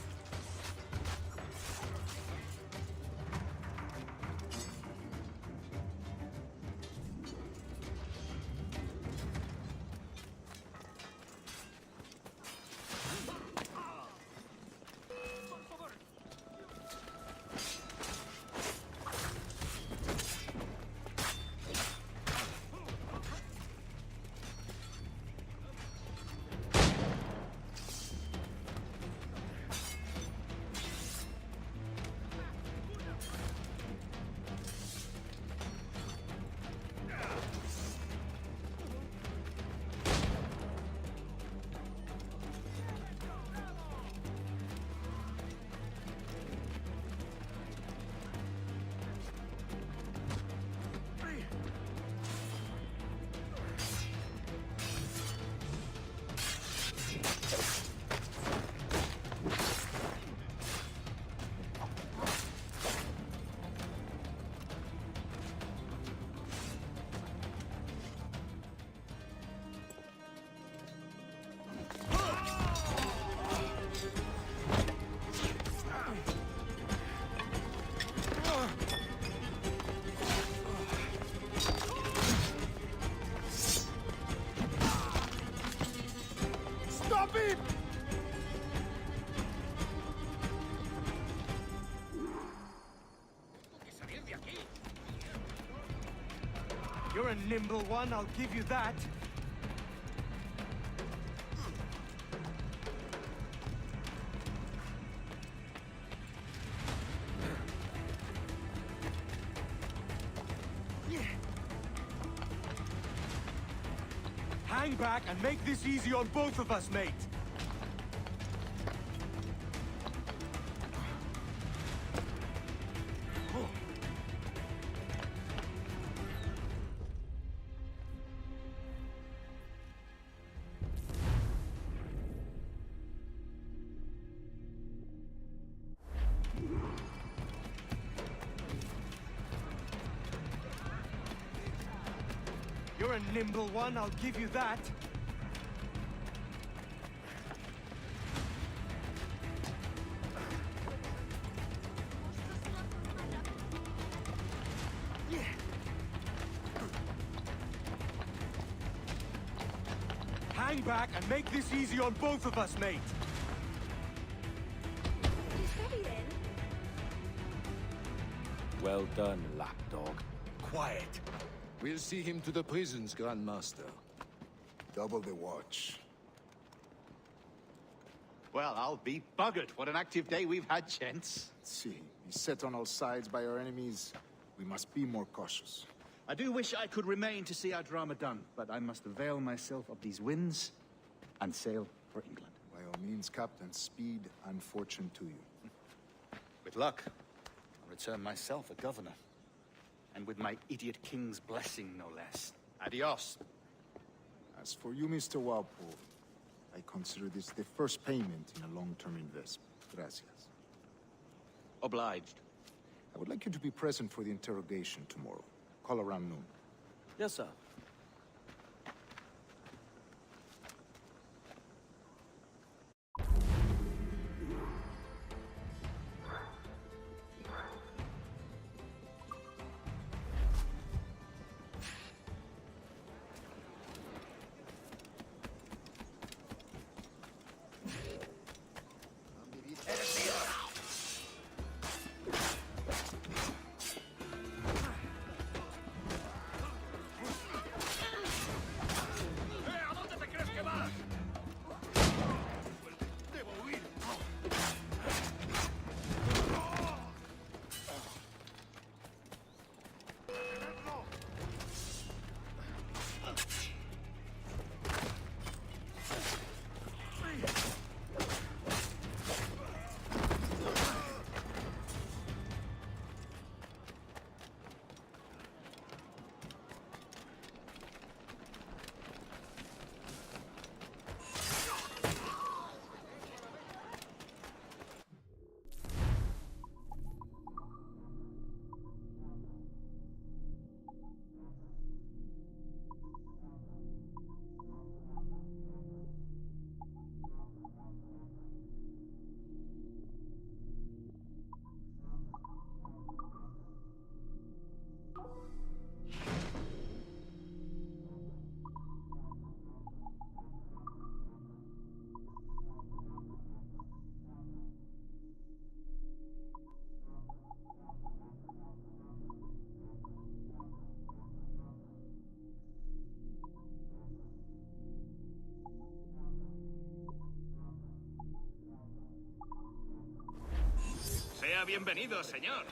You're a nimble one, I'll give you that. Hang back and make this easy on both of us, mate. You're a nimble one, I'll give you that. Hang back and make this easy on both of us, mate. Well done, lapdog. Quiet. We'll see him to the prisons, Grandmaster. Double the watch. Well, I'll be buggered. What an active day we've had, gents. See, beset on all sides by our enemies, we must be more cautious. I do wish I could remain to see our drama done, but I must avail myself of these winds and sail for England. By all means, Captain, speed and fortune to you. With luck, I'll return myself a governor. And with my idiot king's blessing, no less. Adios. As for you, Mr. Walpole, I consider this the first payment in a long-term investment. Gracias. Obliged. I would like you to be present for the interrogation tomorrow. Call around noon. Yes, sir. Sea bienvenido, señor.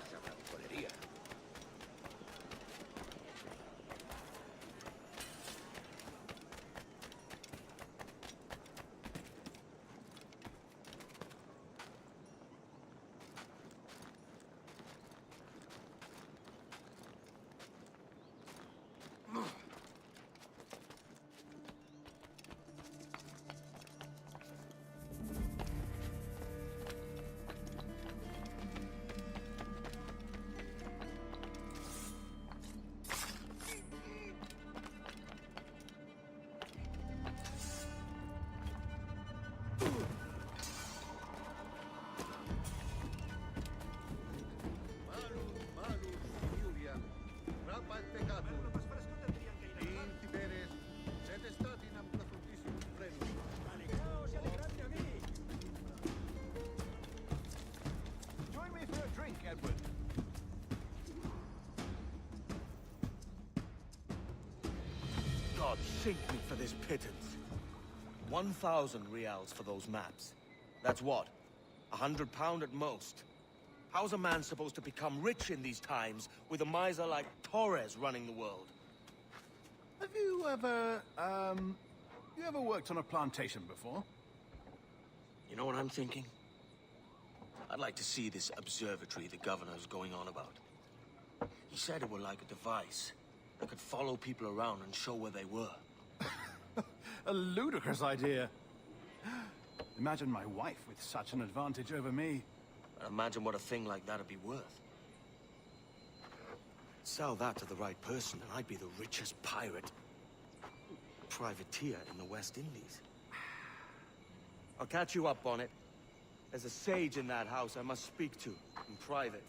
outshink me for this pittance. 1,000 reals for those maps. That's what? £100 at most. How's a man supposed to become rich in these times with a miser like Torres running the world? Have you ever worked on a plantation before? You know what I'm thinking? I'd like to see this observatory the governor's going on about. He said it were like a device that could follow people around and show where they were. A ludicrous idea. Imagine my wife with such an advantage over me. And imagine what a thing like that'd be worth. Sell that to the right person and I'd be the richest pirate, privateer in the West Indies. I'll catch you up on it. There's a sage in that house I must speak to in private.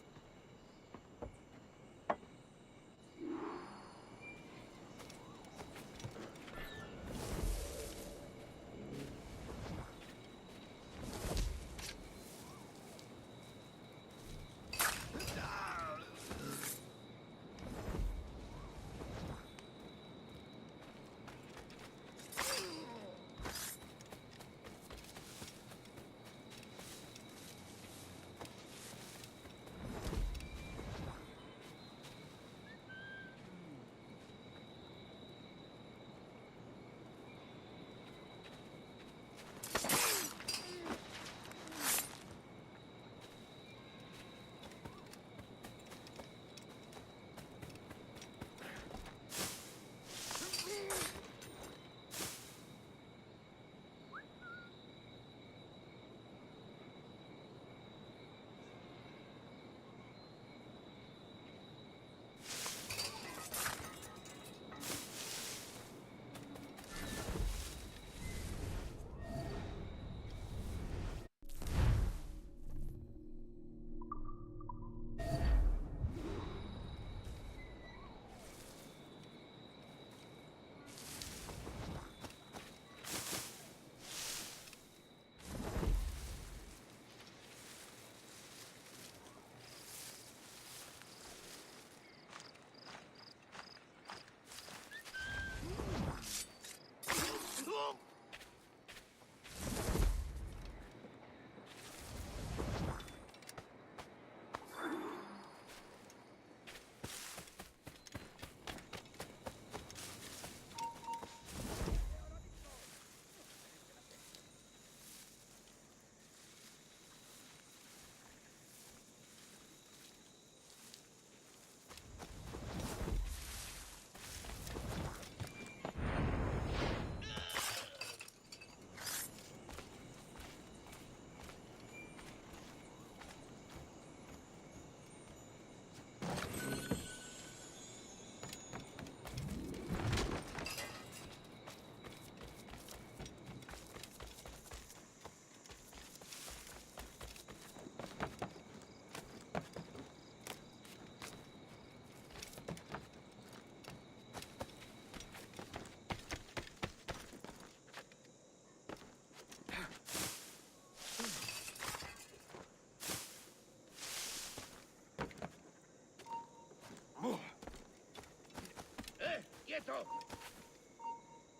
¡Quieto!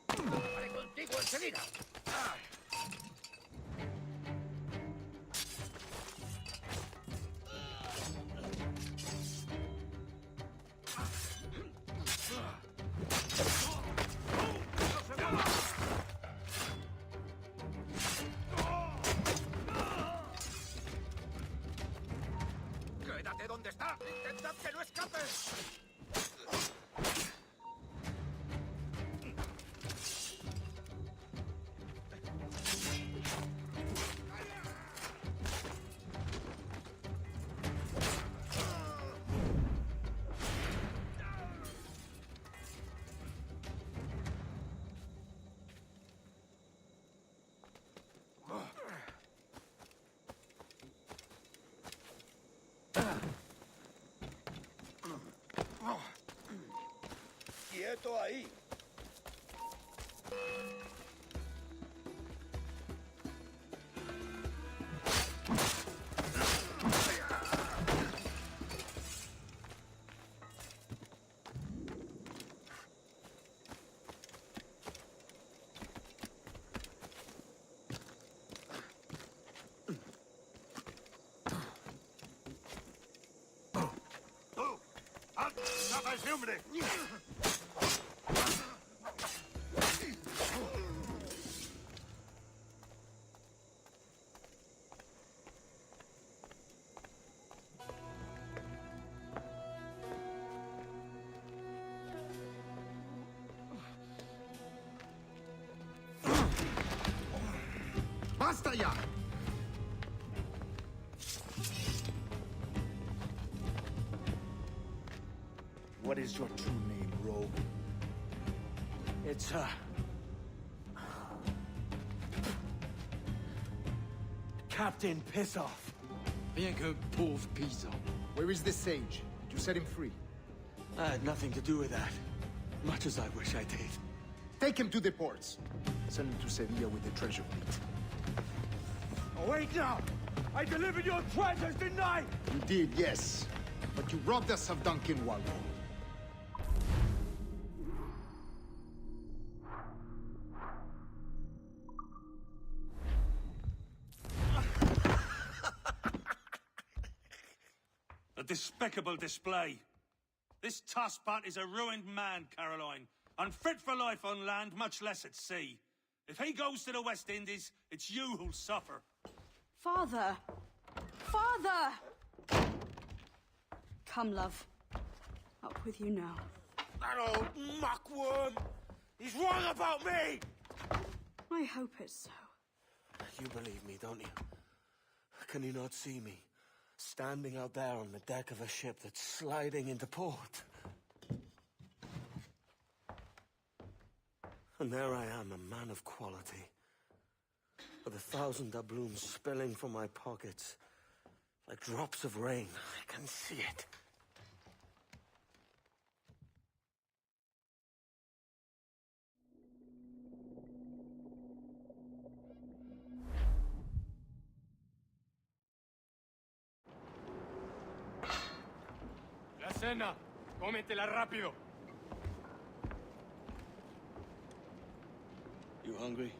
¡Acabaré contigo enseguida! ¡Ah! ¡Quédate donde está! ¡Intentad que no escapes! ¡Quieto ahí! a ese hombre! ¡Basta ya! What is your true name, rogue? It's, Captain Piss Off. Rien qu'un pauvre paysan. Where is the sage? Did you set him free? I had nothing to do with that. Much as I wish I did. Take him to the ports. Send him to Sevilla with the treasure fleet. Oh, wait now! I delivered your treasures, didn't I? You did, yes. But you robbed us of Duncan Walpole. A despicable display. This tosspot is a ruined man, Caroline. Unfit for life on land, much less at sea. If he goes to the West Indies, it's you who'll suffer. Father! Father! Come, love. Up with you now. That old muckworm! He's wrong about me! I hope it's so. You believe me, don't you? Can you not see me? Standing out there on the deck of a ship that's sliding into port. And there I am, a man of quality. With 1,000 doubloons spilling from my pockets. Like drops of rain. I can see it. La cena. Cómetela rápido. You hungry?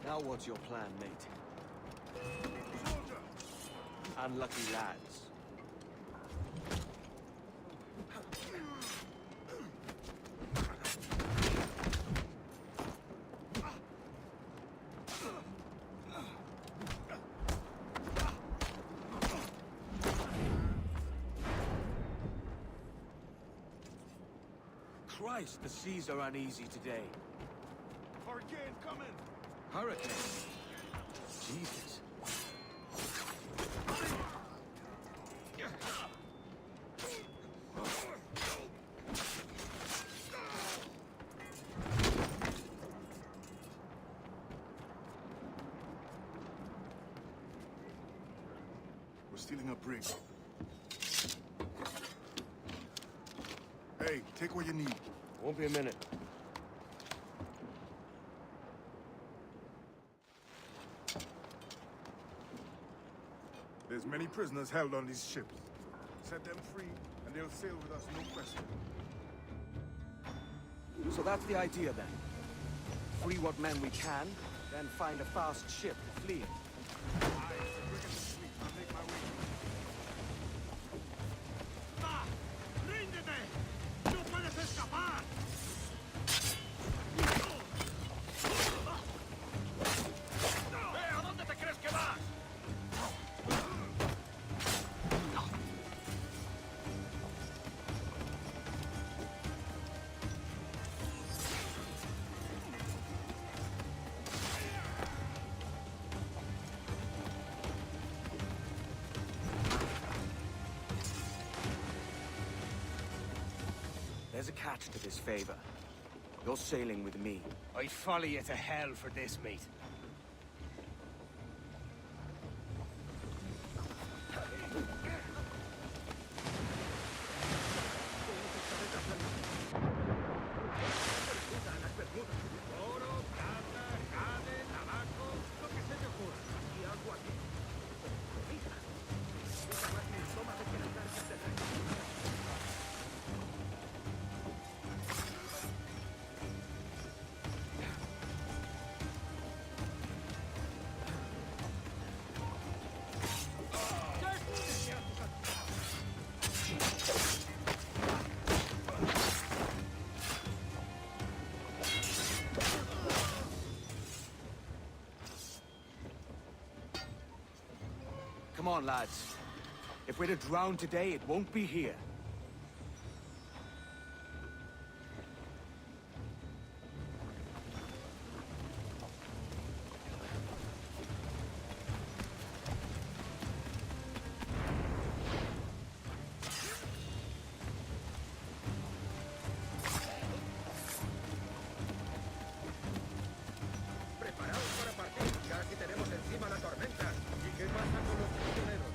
Now what's your plan, mate? Unlucky lads. Christ, the seas are uneasy today. Hurricane coming! Hurricane? Jesus. We're stealing a brig. Hey, take what you need. Won't be a minute. There's many prisoners held on these ships. Set them free, and they'll sail with us, no question. So that's the idea, then. Free what men we can, then find a fast ship to flee in. There's a catch to this favor. You're sailing with me. I'd follow you to hell for this, mate. on, lads. If we're to drown today, it won't be here. Preparaos para partir. Casi tenemos encima la tormenta. ¿Y qué pasa con los prisioneros?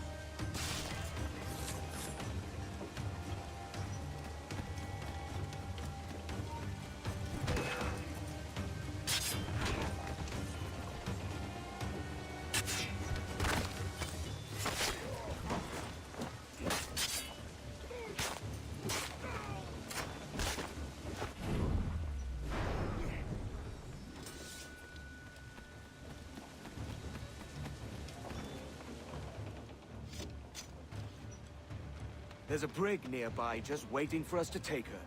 There's a brig nearby just waiting for us to take her.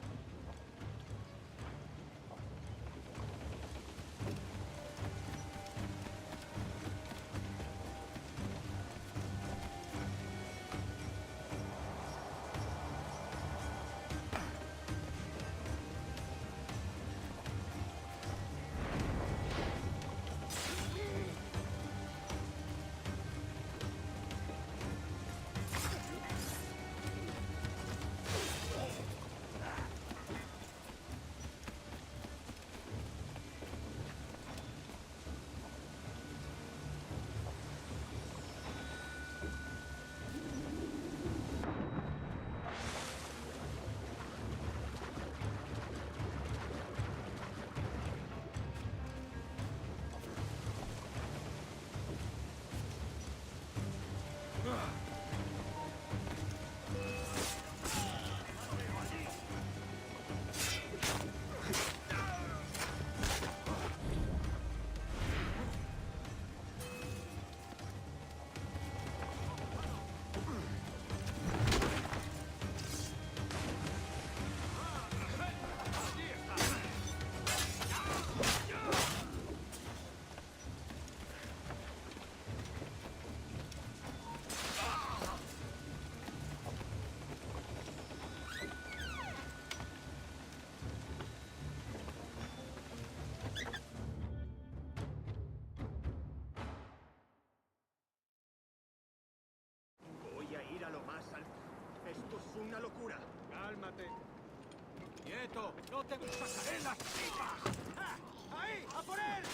Esto es una locura. Cálmate. Quieto, no te sacaré las tripas. ¡Ah! ¡Ahí! ¡A por él!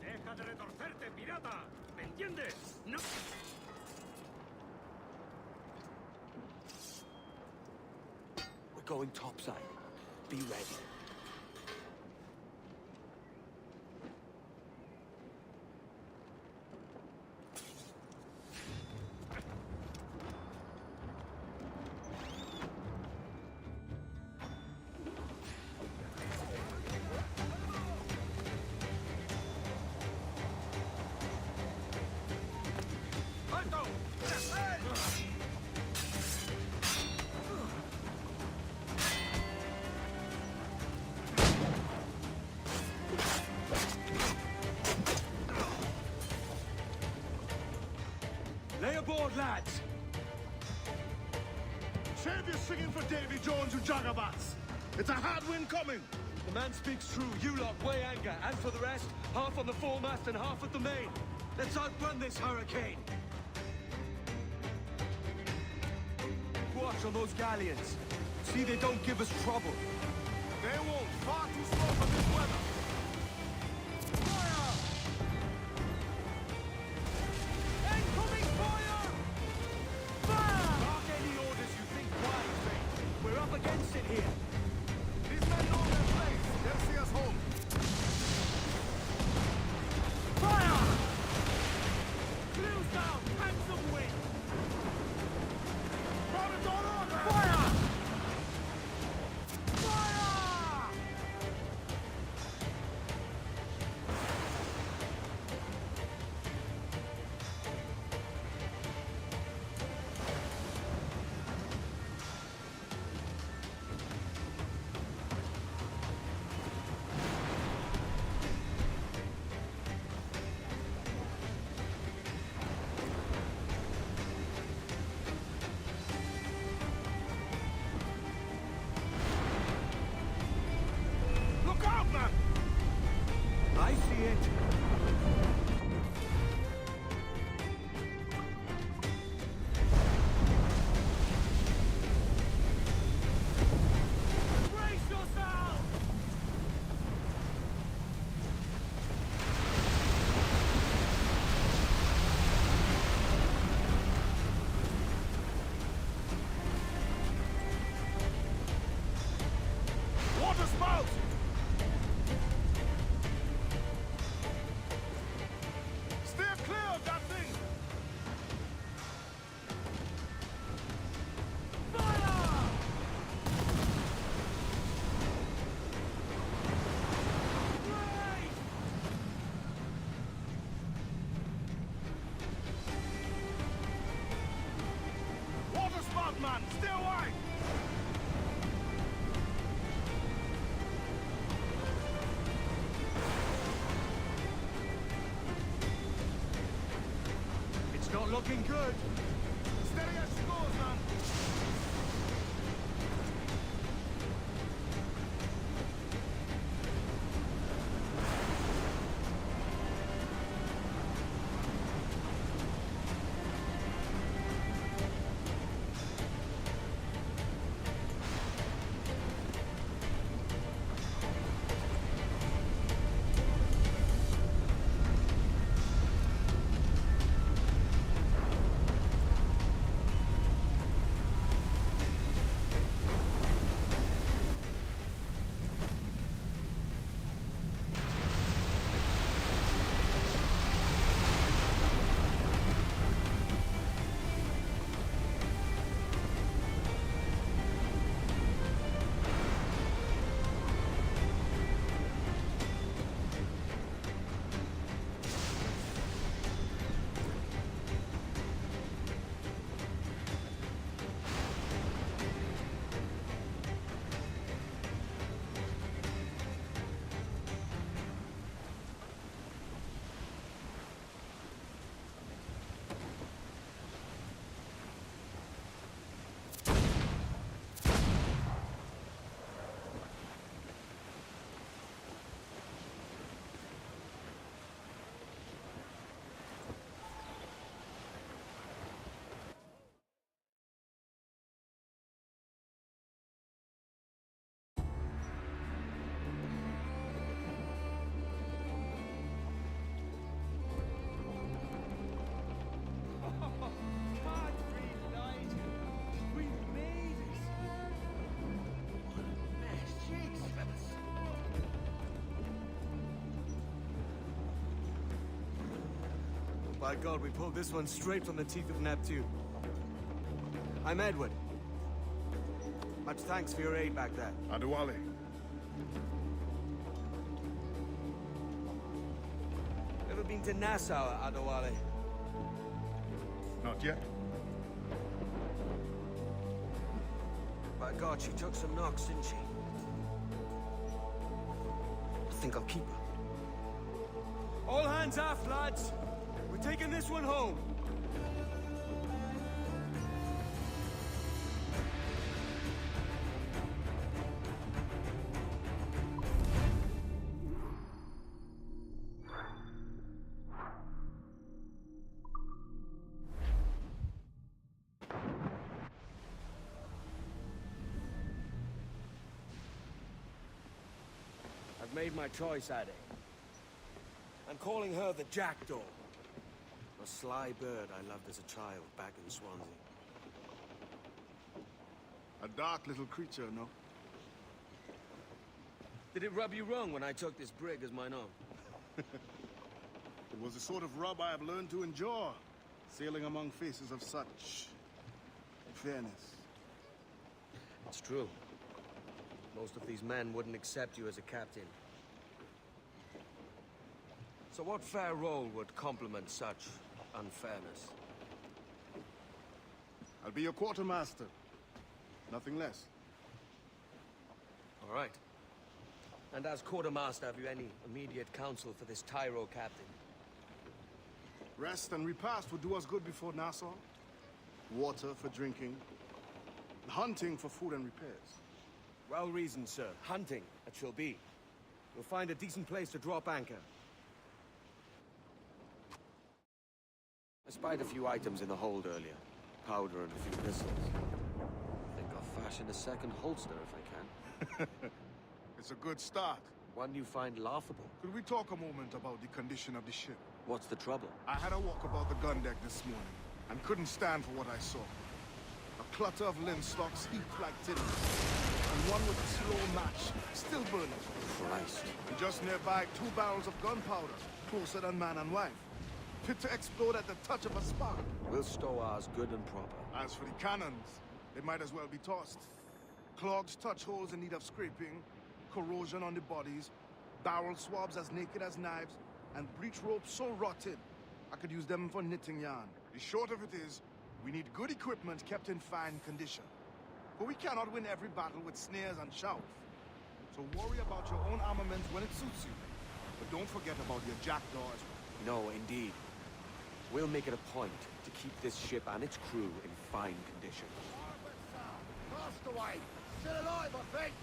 Deja de retorcerte, pirata. ¿Me entiendes? No. Going topside. Be ready. Lay aboard, lads! Save your singing for Davy Jones, you jagabats! It's a hard wind coming! The man speaks true. You lot weigh anchor, and for the rest, half on the foremast and half at the main. Let's outrun this hurricane! Watch on those galleons. See they don't give us trouble. They won't. Far too slow for this weather. Fire! Incoming fire! Fire! Mark any orders you think wise, mate. We're up against it here. These men know their place. They'll see us home. Fire! Clews down! Handsome wind! Fire! Fire! Water spout! Steer clear of that thing! Water spout, man! Stay away! It's not looking good. Steady as she goes, man! By God, we pulled this one straight from the teeth of Neptune. I'm Edward. Much thanks for your aid back there. Adewale. Ever been to Nassau, Adewale? Not yet. By God, she took some knocks, didn't she? I think I'll keep her. All hands aft, lads! We're taking this one home! I've made my choice, Addy. I'm calling her the Jackdaw. A sly bird I loved as a child back in Swansea. A dark little creature, no? Did it rub you wrong when I took this brig as mine own? It was the sort of rub I have learned to endure, sailing among faces of such fairness. It's true. Most of these men wouldn't accept you as a captain. So what fair role would complement such unfairness? I'll be your quartermaster. Nothing less. All right. And as quartermaster, have you any immediate counsel for this Tyro captain? Rest and repast would do us good before Nassau. Water for drinking. Hunting for food and repairs. Well reasoned, sir. Hunting, it shall be. We'll find a decent place to drop anchor. I spied a few items in the hold earlier. Powder and a few pistols. Think I'll fashion a second holster if I can. It's a good start. One you find laughable. Could we talk a moment about the condition of the ship? What's the trouble? I had a walk about the gun deck this morning, and couldn't stand for what I saw. A clutter of linstocks heaped like tinder, and one with a slow match, still burning. Christ. And just nearby, 2 barrels of gunpowder, closer than man and wife. Fit to explode at the touch of a spark. We'll stow ours good and proper. As for the cannons, they might as well be tossed. Clogged touch holes in need of scraping, corrosion on the bodies, barrel swabs as naked as knives, and breech ropes so rotted, I could use them for knitting yarn. The short of it is, we need good equipment kept in fine condition. But we cannot win every battle with snares and shouts. So worry about your own armament when it suits you. But don't forget about your jackdaws. No, indeed. We'll make it a point to keep this ship and its crew in fine condition. Castaway! Still alive, I think!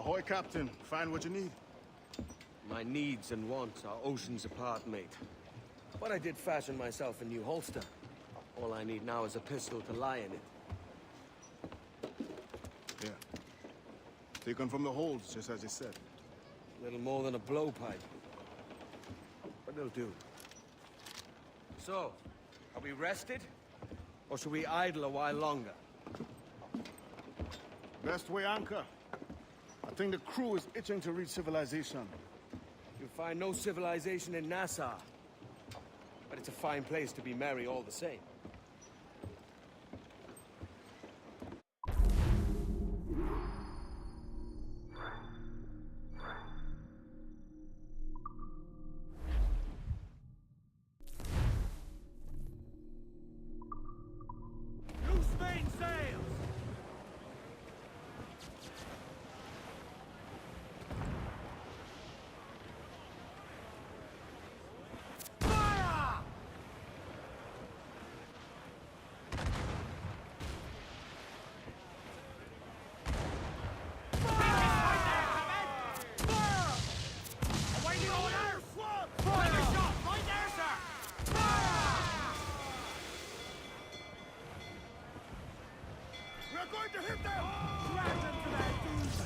Ahoy, Captain. Find what you need. My needs and wants are oceans apart, mate. But I did fashion myself a new holster. All I need now is a pistol to lie in it. Yeah. Taken from the holds, just as you said. Little more than a blowpipe. But it'll do. So, are we rested? Or should we idle a while longer? Best way anchor. I think the crew is itching to reach civilization. You'll find no civilization in Nassau. But it's a fine place to be merry all the same. Loose mainsails! We're going to hit them! Smash them to their goose!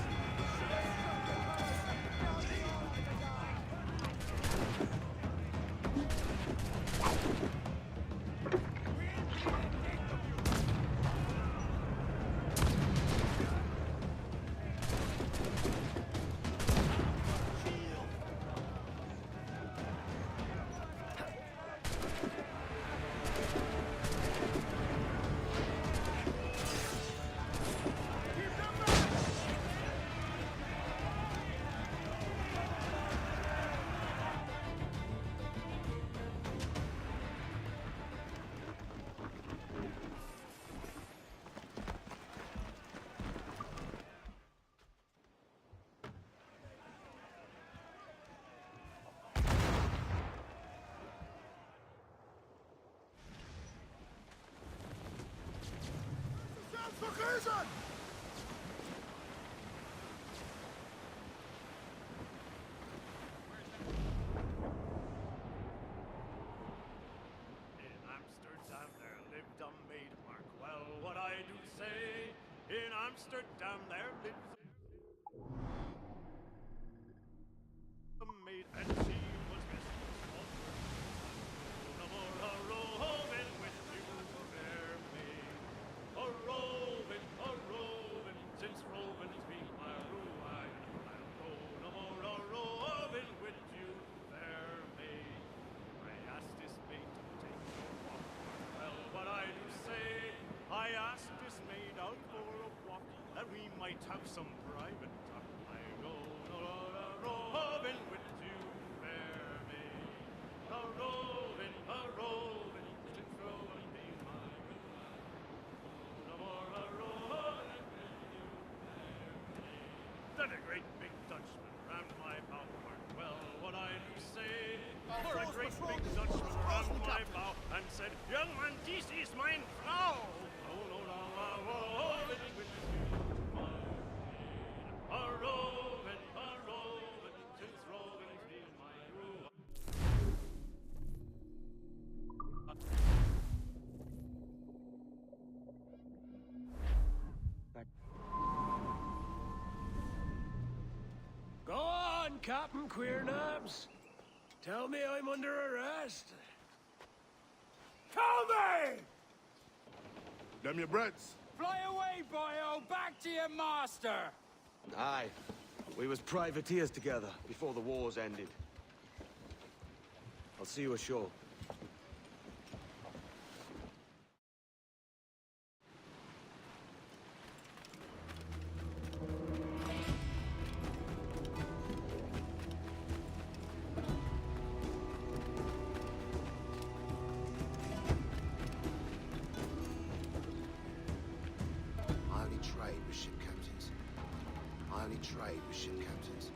Vergezen! In Amsterdam there lived a maid, mark well what I do say. In Amsterdam there lived a maid, and she was mistress of her. No more a roving with you, fair maid. A roving, since roving's been my ruin. I'll go no more a roving with you, fair maid. I asked this maid to take a walk. Well, what I do say, I asked this maid out for a walk, that we might have some private talk. I go no more a roving with you, fair maid. A roving, since roving been my ruin. No more a roving with you, fair maid. Then a great big Dutchman ran my bow. Well, what I do say, for a great big Dutchman ran my bow and said, young man, this is mine Frau. Oh, no, no, a roving with you, my maid. A roving, since roving's been my ruin. Go on, Captain Queernabs. Tell me I'm under arrest. Tell me! Them your breads. Fly away, boyo! Back to your master! Aye. We was privateers together before the wars ended. I'll see you ashore. I only trade with ship captains. I only trade with ship captains.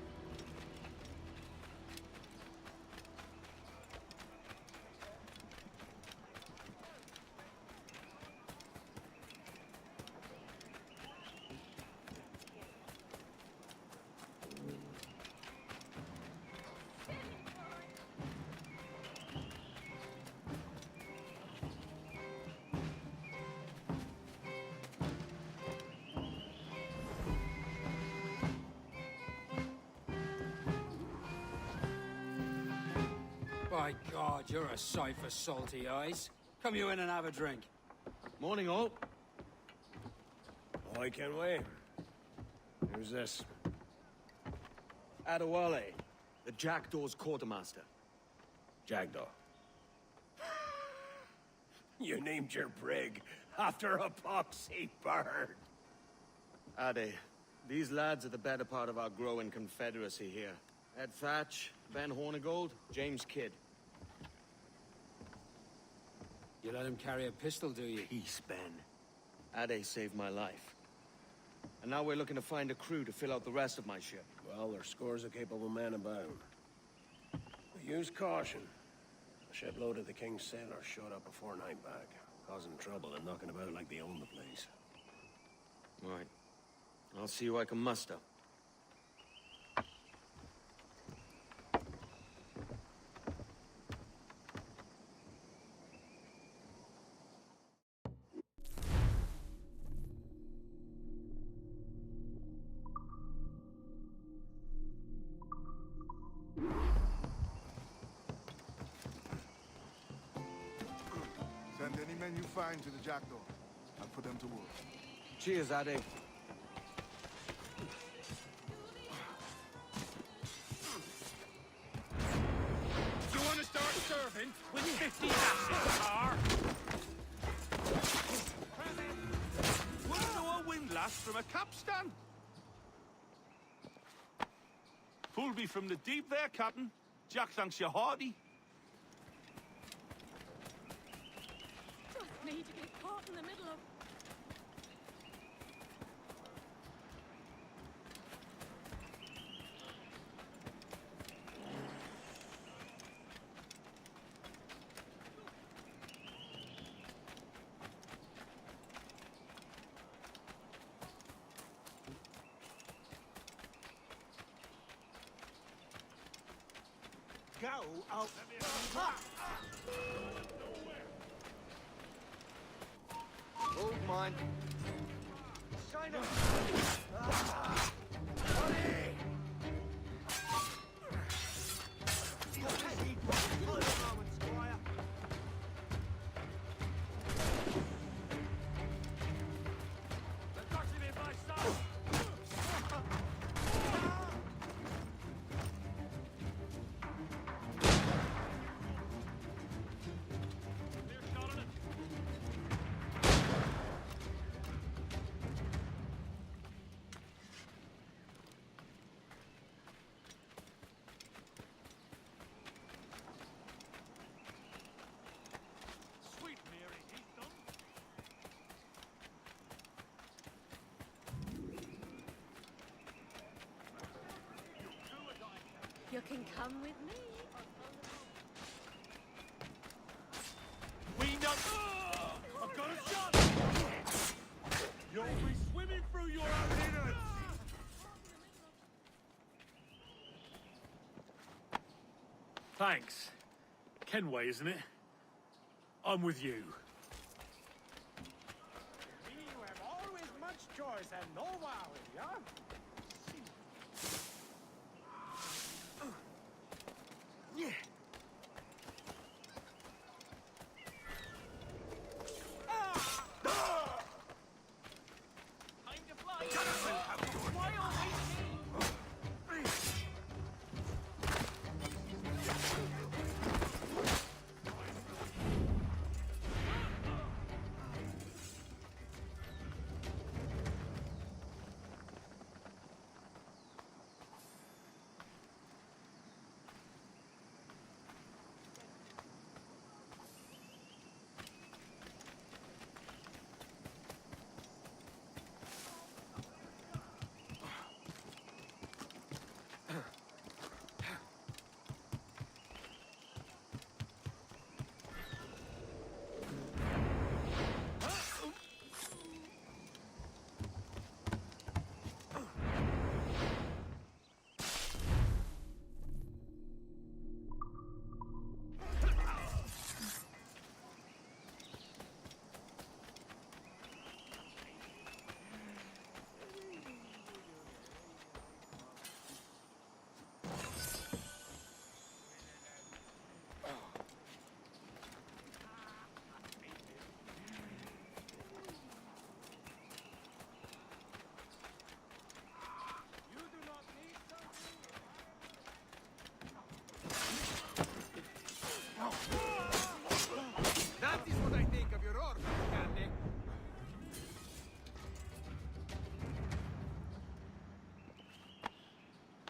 My God, you're a sight for salty eyes. Come you in and have a drink. Morning, all. Hi, Kenway. Who's this? Adewale, the Jackdaw's quartermaster. Jackdaw. You named your brig after a poxy bird. Ade, these lads are the better part of our growing confederacy here. Ed Thatch, Ben Hornigold, James Kidd. You let him carry a pistol, do you? Peace, Ben. Ade saved my life. And now we're looking to find a crew to fill out the rest of my ship. Well, there's scores of capable men about. We use caution. A shipload of the King's sailors showed up before night back, causing trouble and knocking about like they own the place. Right. I'll see who I can muster. Send any men you find to the Jackdaw. I'll put them to work. Cheers, Ade. You want to start serving with 50 assets, car? Wouldn't know a windlass from a capstan. Pulled me from the deep there, Captain. Jack thanks you hardy. Trust me to get caught in the middle of... Go out. Hold mine. Shine up. You can come with me. We know... I've got a shot! You'll be swimming through your own innards! Thanks. Kenway, isn't it? I'm with you. You have always much choice and no worry, yeah? Yeah.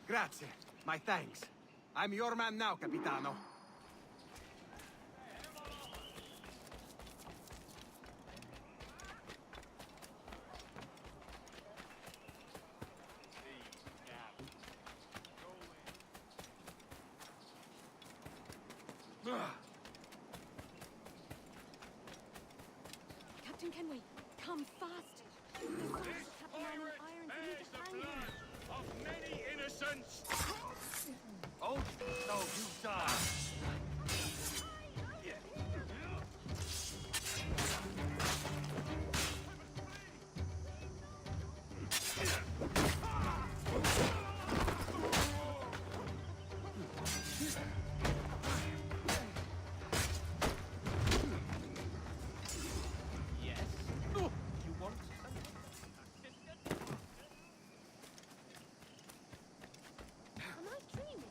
Grazie. My thanks. I'm your man now, Capitano. Captain Kenway, come fast. Captain Man in Iron for me to hang him. Of many innocents! Oh, no, you die! Yes? You want Am I dreaming?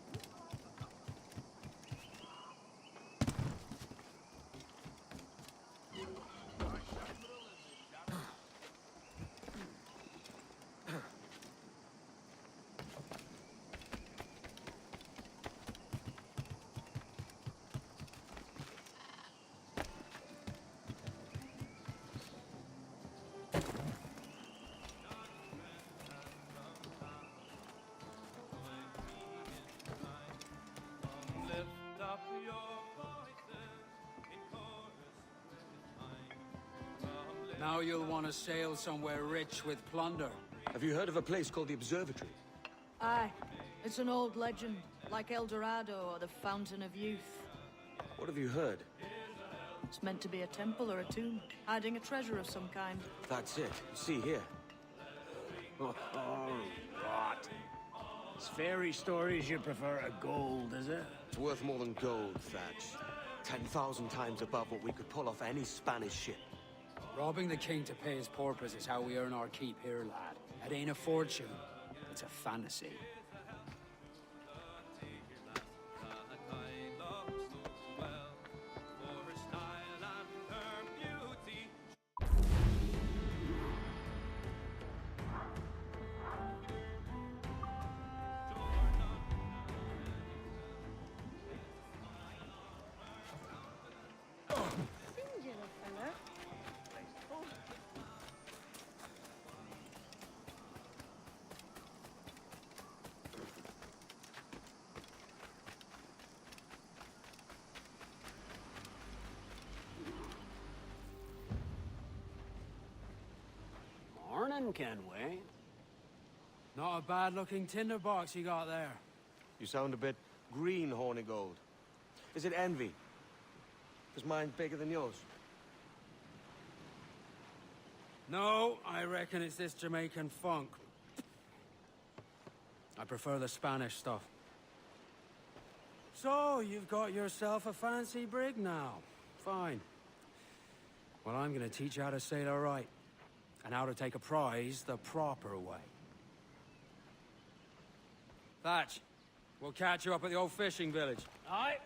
Lift up your voices in chorus with mine. Now you'll want to sail somewhere rich with plunder. Have you heard of a place called the Observatory? Aye. It's an old legend, like El Dorado or the Fountain of Youth. What have you heard? It's meant to be a temple or a tomb, hiding a treasure of some kind. That's it. See here. Oh, rot. It's fairy stories you prefer to gold, is it? It's worth more than gold, Thatch. 10,000 times above what we could pull off any Spanish ship. Robbing the king to pay his porpoise is how we earn our keep here, lad. It ain't a fortune. It's a fantasy. Singular fella. Morning, Kenway. Not a bad-looking tinderbox you got there. You sound a bit green, Hornigold. Is it envy? Is mine bigger than yours? No, I reckon it's this Jamaican funk. I prefer the Spanish stuff. So, you've got yourself a fancy brig now. Fine. Well, I'm gonna teach you how to sail her right. And how to take a prize the proper way. Thatch, we'll catch you up at the old fishing village. Aye.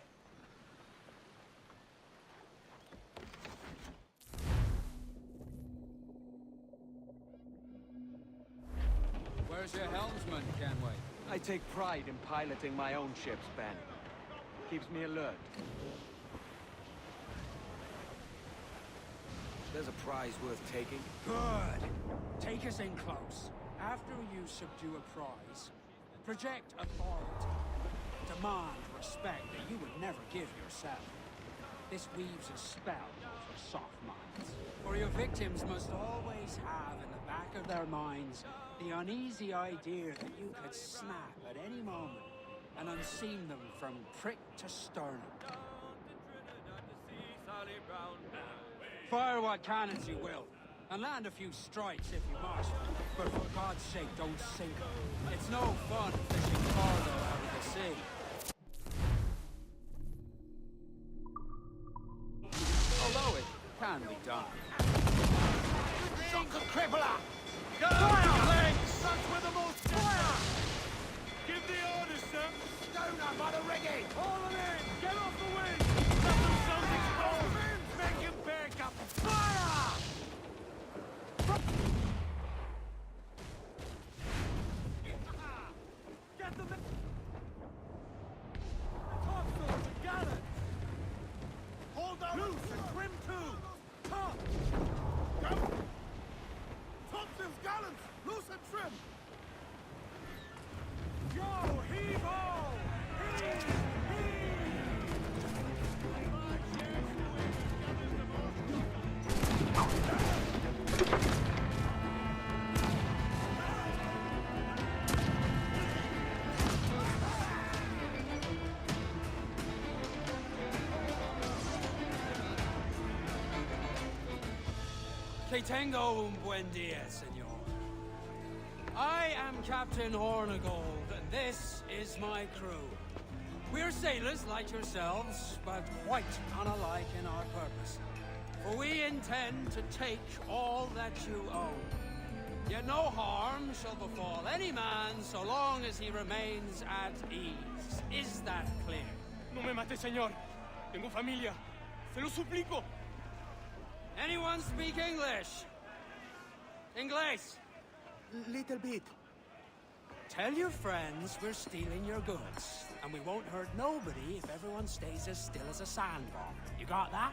Where's your helmsman, Kenway? I take pride in piloting my own ships, Ben. Keeps me alert. There's a prize worth taking. Good. Take us in close. After you subdue a prize, project authority. Demand respect that you would never give yourself. This weaves a spell over soft minds. For your victims must always have in the back of their minds the uneasy idea that you could snap at any moment and unseam them from prick to sternum. Fire what cannons you will, and land a few strikes if you must. But for God's sake, don't sink them. It's no fun fishing cargo out of the sea. Although it can be done. Shunker crippler! Go! Fire! Such with the most fire! Give the orders, sir! Down by the rigging! All of in! Get off the wind! Let themselves explode! Make him back up! Fire! Get them! Trim! Yo, heave-ho! Que tengo un buen dia, senor. I am Captain Hornigold, and this is my crew. We're sailors like yourselves, but quite unalike in our purpose. For we intend to take all that you own. Yet no harm shall befall any man so long as he remains at ease. Is that clear? No me mate, señor. Tengo familia. Se lo suplico. Anyone speak English? Inglés? Little bit. Tell your friends we're stealing your goods, and we won't hurt nobody if everyone stays as still as a sandbar. You got that?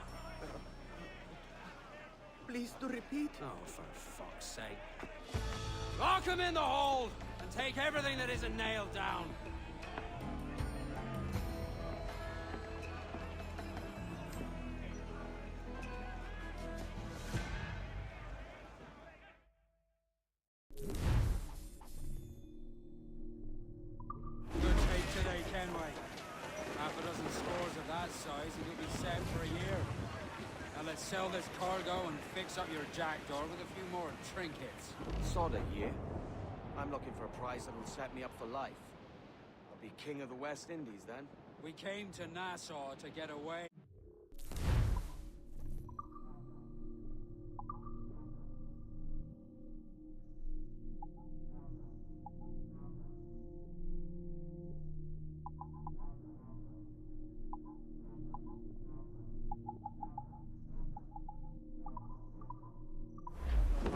Please to repeat. Oh, for fuck's sake. Lock him in the hold, and take everything that isn't nailed down. Good take today, Kenway. Half a dozen scores of that size and you'll be set for a year. Now let's sell this cargo and fix up your jackdaw with a few more trinkets. Sod a year. I'm looking for a prize that'll set me up for life. I'll be king of the West Indies then. We came to Nassau to get away.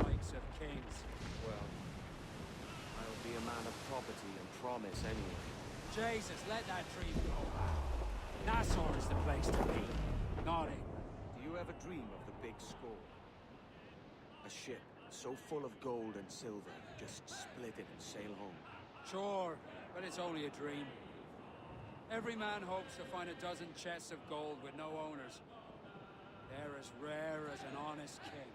Likes of kings. Well, I'll be a man of property and promise anyway. Jesus, let that dream go. Nassau is the place to be, not England. Do you ever dream of the big score? A ship so full of gold and silver, just split it and sail home. Sure, but it's only a dream. Every man hopes to find a dozen chests of gold with no owners. They're as rare as an honest king.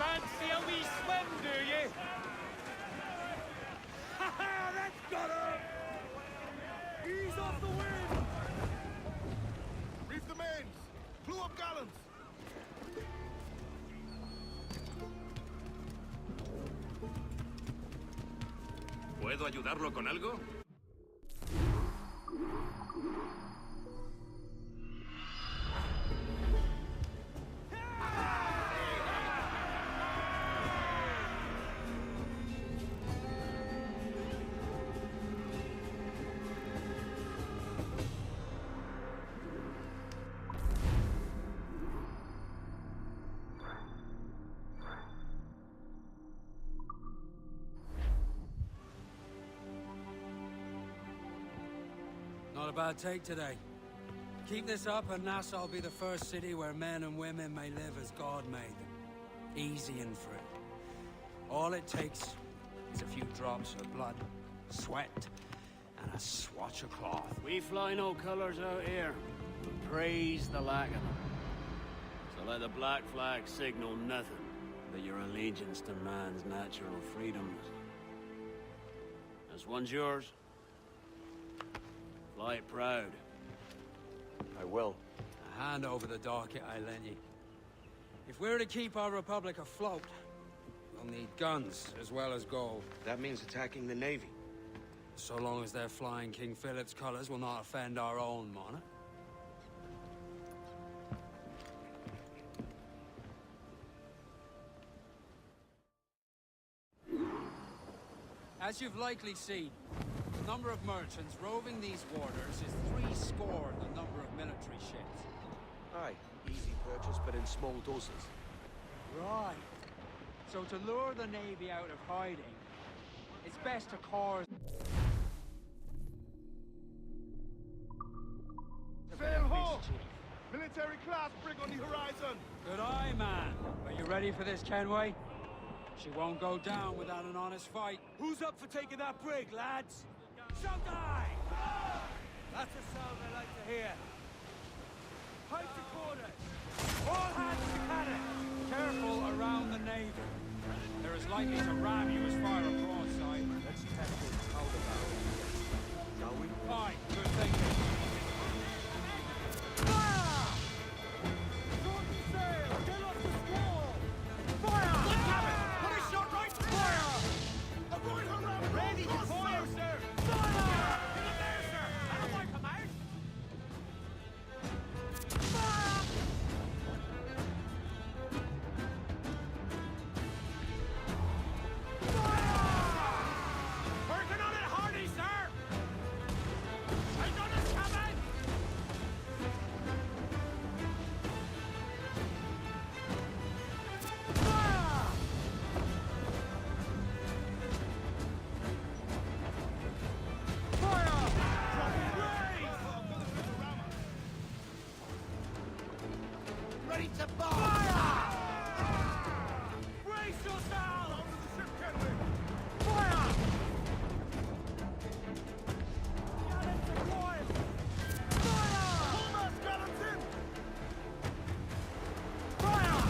Fancy a wee swim, do you? Ha ha! That's got her! Ease off the wind! Reef the mains! Clew up gallants! ¿Puedo ayudarlo con algo? a bad take today. Keep this up and Nassau will be the first city where men and women may live as God made them. Easy and free. All it takes is a few drops of blood, sweat, and a swatch of cloth. We fly no colors out here, but praise the lack of them. So let the black flag signal nothing but your allegiance to man's natural freedoms. This one's yours. Fly it proud. I will. A hand over the docket I lent you. If we're to keep our republic afloat, we'll need guns as well as gold. That means attacking the Navy. So long as they're flying King Philip's colors will not offend our own monarch. As you've likely seen, the number of merchants roving these waters is 70 the number of military ships. Aye, easy purchase, but in small doses. Right. So to lure the Navy out of hiding, it's best to cause a bit Sail of ho! mischief. Military class brig on the horizon! Good eye, man. Are you ready for this, Kenway? She won't go down without an honest fight. Who's up for taking that brig, lads? Shout aye! That's a sound I like to hear. Pipe to quarters! All hands to cannon! Careful around the Navy. They're as likely to ram you as fire a broadside. Let's test this out about it. Shall we? Aye, good thinking. Fire! Shorten sail! Get off the squall! Fire! Good cabin! Put a shot right through there! Avoid her ram! Ready to fire, sir! Fire! In the there, sir! I don't wipe 'em out! Working on it hardy, sir! I got us coming! Ready to bomb! Brace yourself! Down to the ship, Kenway! Fire! Cannons deployed! Fire! Thomas, cannons in! Fire!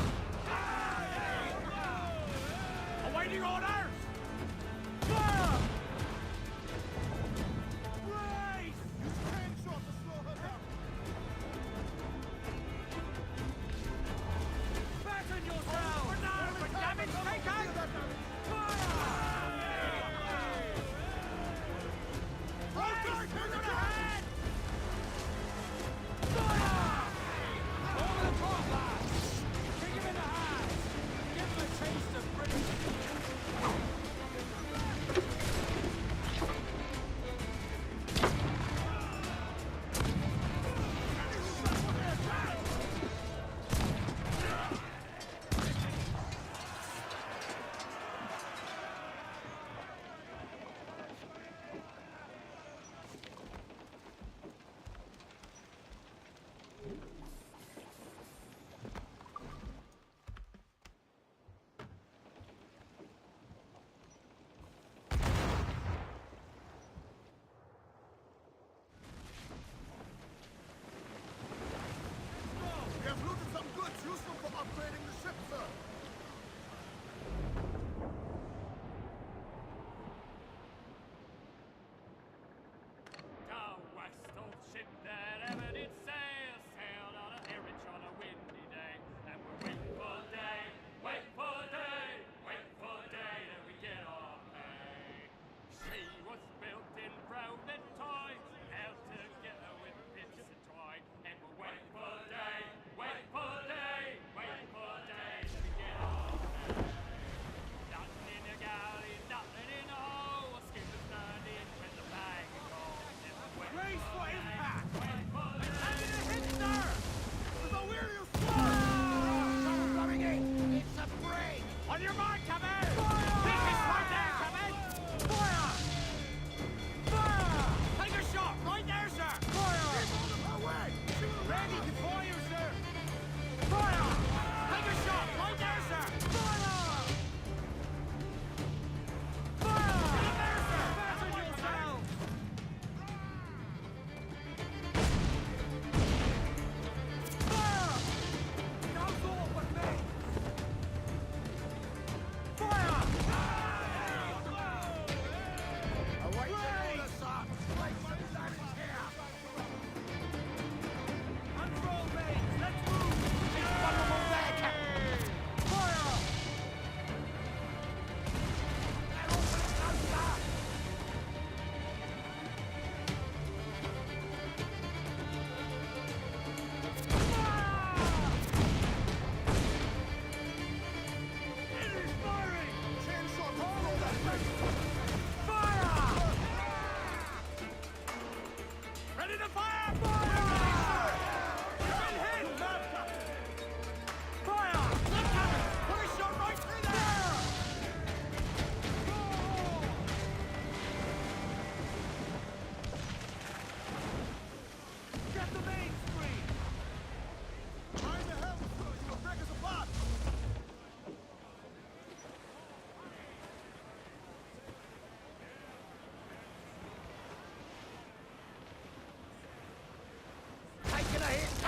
Awaiting orders! Fire! Brace! Use cannon shot to slow her down! Fasten yourself! We're down for damage taken! Brace! We're gonna head! Over the top, lads! Kick him in the hands! Give him a taste of British... We have looted some goods useful for upgrading the ship, sir! Down west, old ship that ever did sail, sailed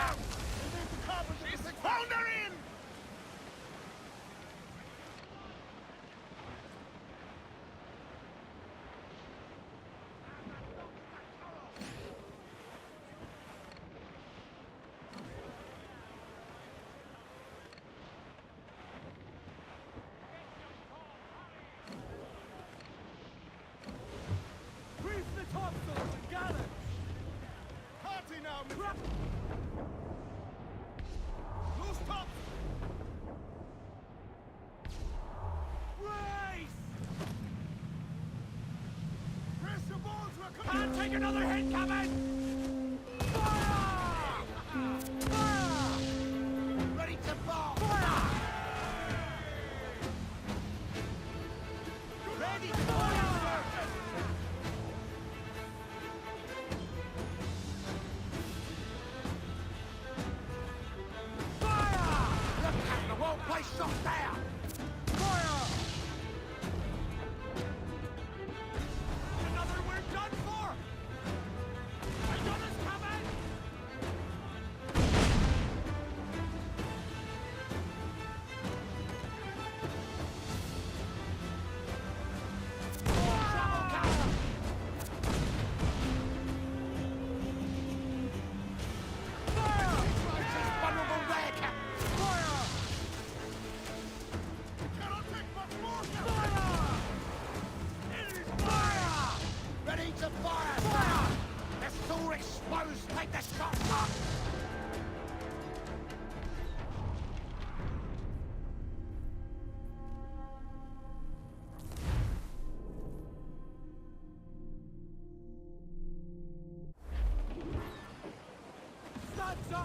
out! She's foundering! Reef the topsails and gallants! Party now, Mr. Loose top! Brace! Brace your balls, we're coming! Can't take another hit coming! Fire! Fire! Ready to ball! Fire! Ready to fire! Captain won't play shot down! Fire! Another we're done for! Another's coming! Ready to fire! Fire! They're so exposed! Take the shot! Up!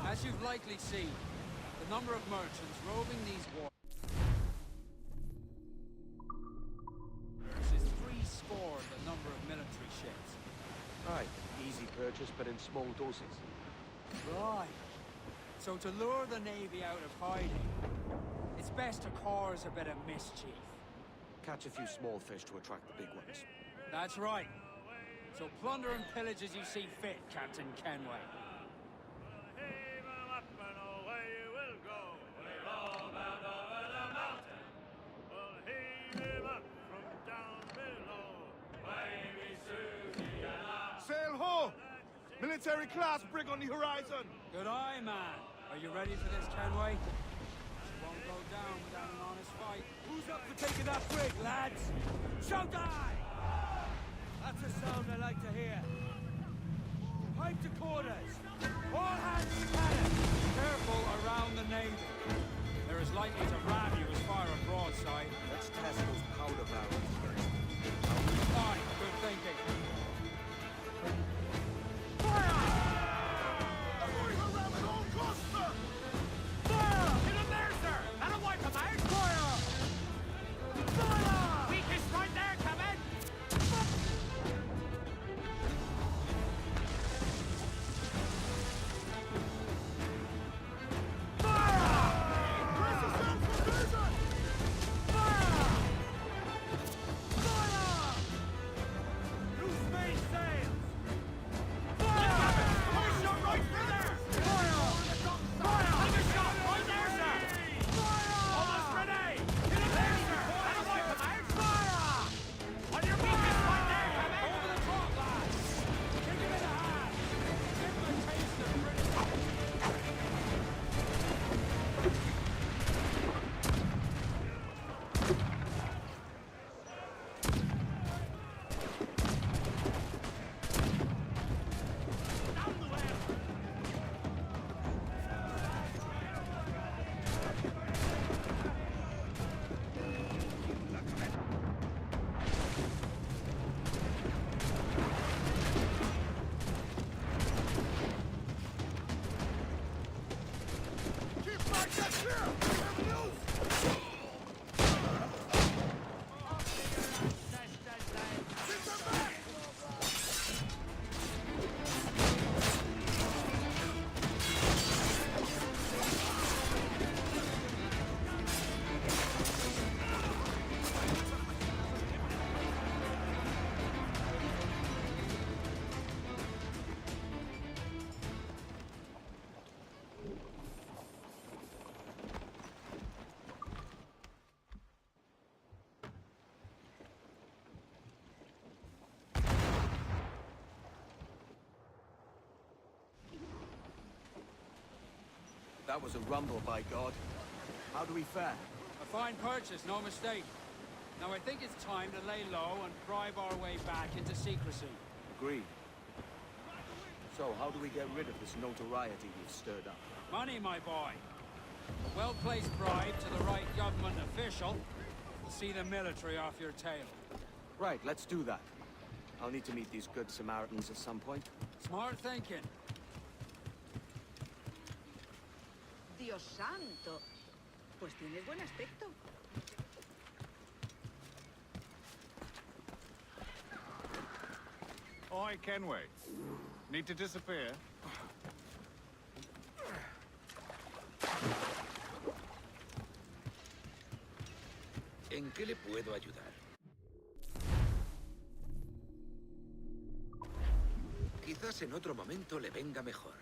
As you've likely seen, the number of merchants roving these waters is 80 the number of military ships. Right. Easy purchase, but in small doses. Right. So to lure the Navy out of hiding, it's best to cause a bit of mischief. Catch a few small fish to attract the big ones. That's right. So plunder and pillage as you see fit, Captain Kenway. Sail ho! Military class brig on the horizon! Good eye, man. Are you ready for this, Kenway? It won't go down without an honest fight. Who's up for taking that brig, lads? So die! That's a sound I like to hear. Pipe to quarters. All hands to cannon. Careful around the Navy. They're as likely to ram you as fire a broadside. Let's test those powder barrels first. Fine, good thinking. That was a rumble, by God. How do we fare? A fine purchase, no mistake. Now I think it's time to lay low and bribe our way back into secrecy. Agreed. So, how do we get rid of this notoriety we've stirred up? Money, my boy. A well-placed bribe to the right government official will see the military off your tail. Right, let's do that. I'll need to meet these good Samaritans at some point. Smart thinking. Dios santo. Pues tienes buen aspecto. Oi, Kenway. Need to disappear? ¿En qué le puedo ayudar? Quizás en otro momento le venga mejor.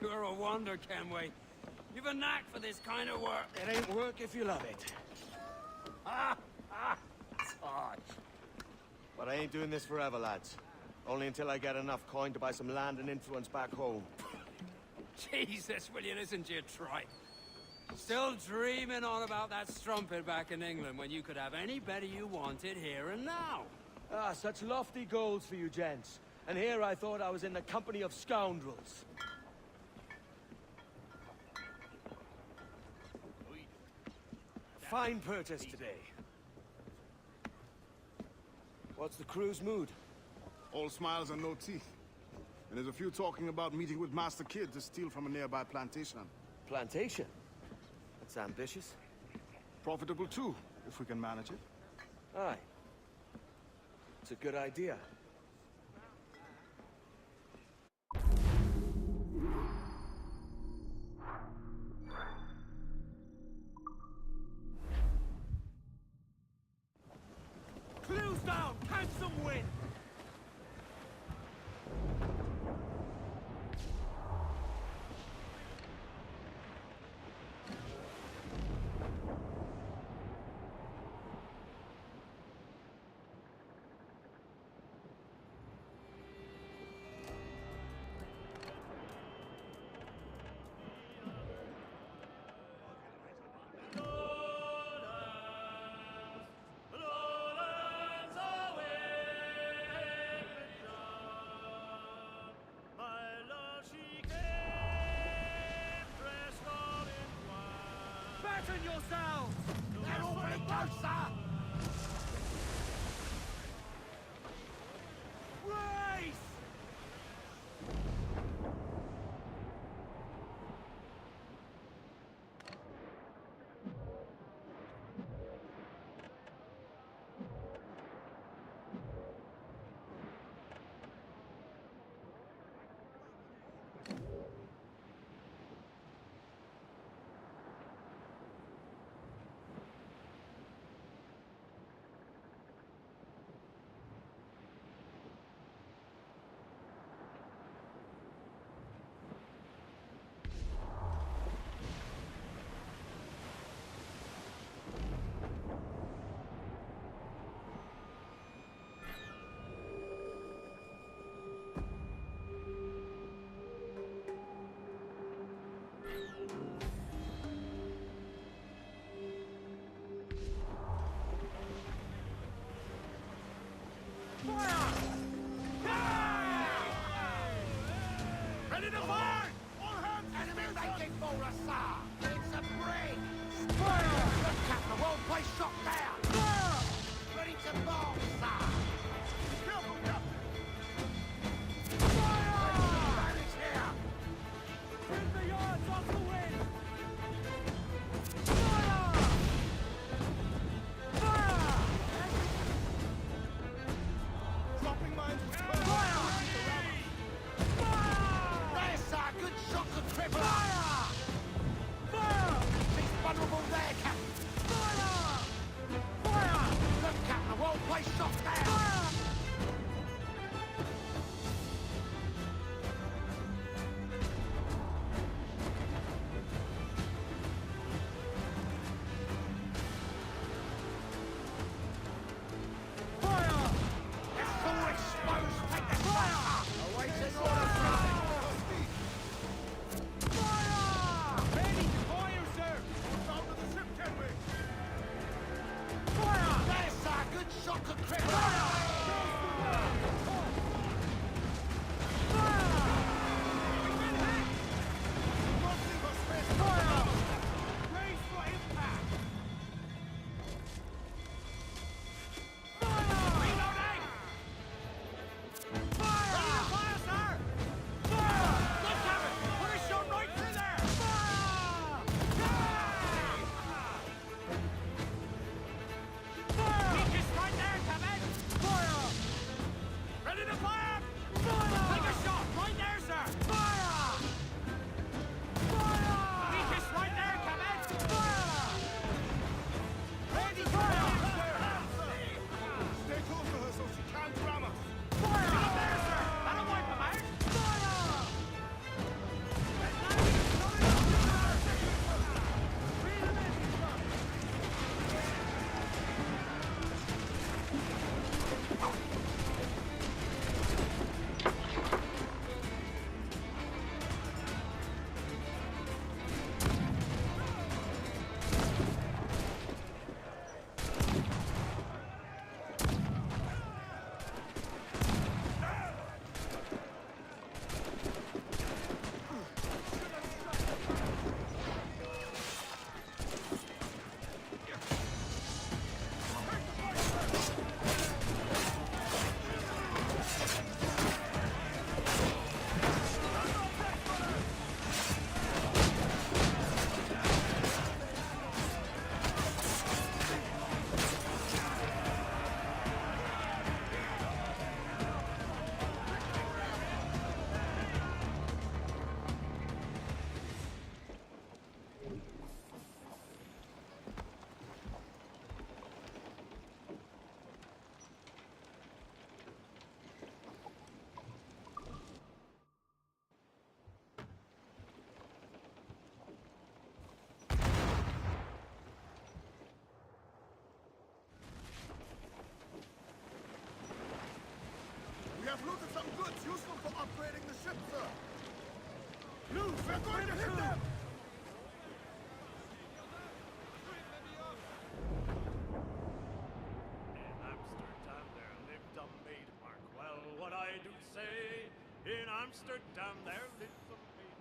You're a wonder, Kenway. You've a knack for this kind of work. It ain't work if you love it. Touch. But I ain't doing this forever, lads. Only until I get enough coin to buy some land and influence back home. Jesus, will you listen to your tripe? Still dreaming on about that strumpet back in England when you could have any better you wanted here and now. Ah, such lofty goals for you gents. And here I thought I was in the company of scoundrels. Fine purchase today. What's the crew's mood? All smiles and no teeth. And there's a few talking about meeting with Master Kid to steal from a nearby plantation. Plantation? That's ambitious. Profitable too, if we can manage it. Aye. It's a good idea. Clues down! Catch some wind! yourselves! They're awfully close, sir! Race! Ready to fire! All hands! Enemy making for us, sir! It's a break! Fire! Look, Captain, well placed shot down! Fire! Ready to bomb, sir! Careful, Captain! Fire! Manage here! Bring the yards off the wind! Fire! Fire! Dropping mines with fire! There's sir, good shot to cripple! Fire! Fire! He's vulnerable there, Captain! Fire! Fire! Look, Captain, a well-placed shot there! Fire! Fire! It's all exposed! Take the fire! Awaiting orders, sir! Fire! Ready to fire, sir! Down to the ship, Kenway! Fire! There's sir, good shot to cripple! Fire! Fire! Raise for impact! Fire! Reloading! Fire! Ready to fire, sir! Fire! Look at it! Put a shot right through there! Fire! Fire! Weakest right there, Captain! Fire! Ready to fire! Fire! Take a shot right there, sir! Fire! Fire! Weakest right there, Captain! Fire! Ready to fire! Stay close to her so she can't ram us. Fire! Up there, sir! That'll wipe them out! Fire! We have looted some goods useful for upgrading the ship, sir. Move! We're going to hit them! In Amsterdam there lived a maid, mark well what I do say. In Amsterdam there lived a maid.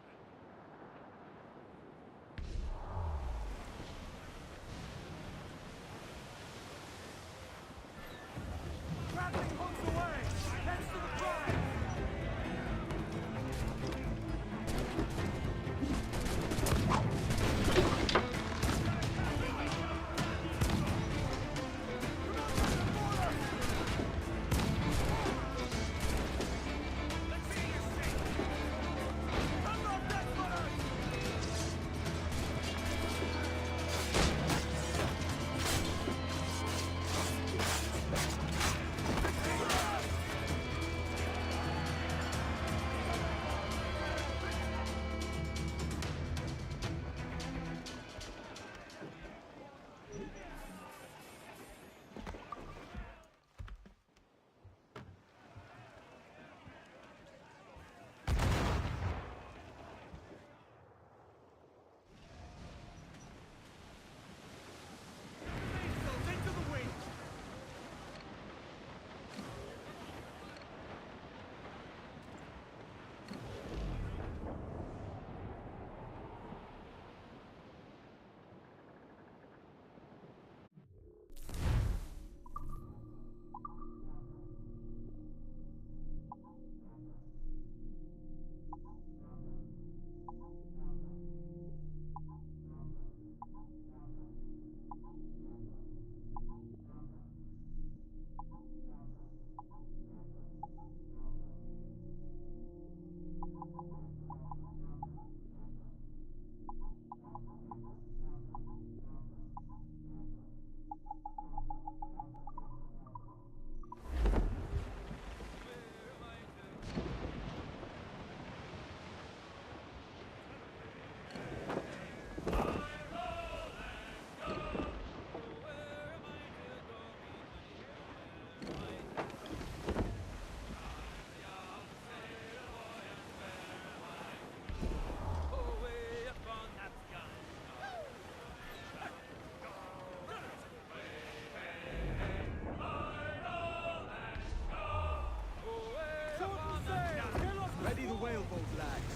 Ready the whaleboat, lads.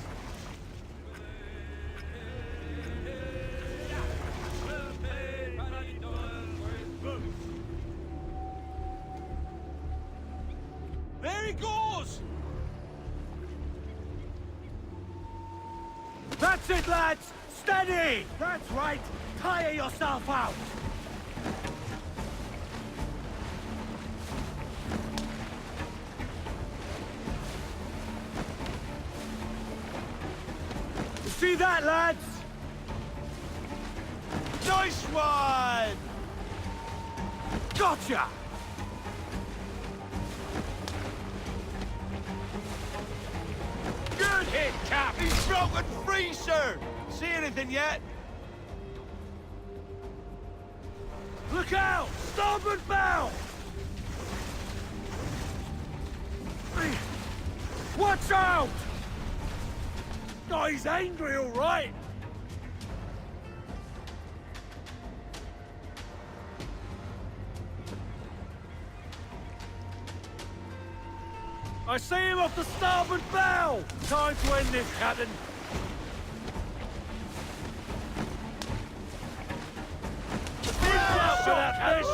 There he goes! That's it, lads! Steady! That's right! Tire yourself out! You see that, lads? Nice one! Gotcha! Good hit, Cap! He's broken free, sir! See anything yet? Look out! Starboard bow! Watch out! Oh, he's angry, all right! I see him off the starboard bow! Time to end this, Captain. Big shot for that fish!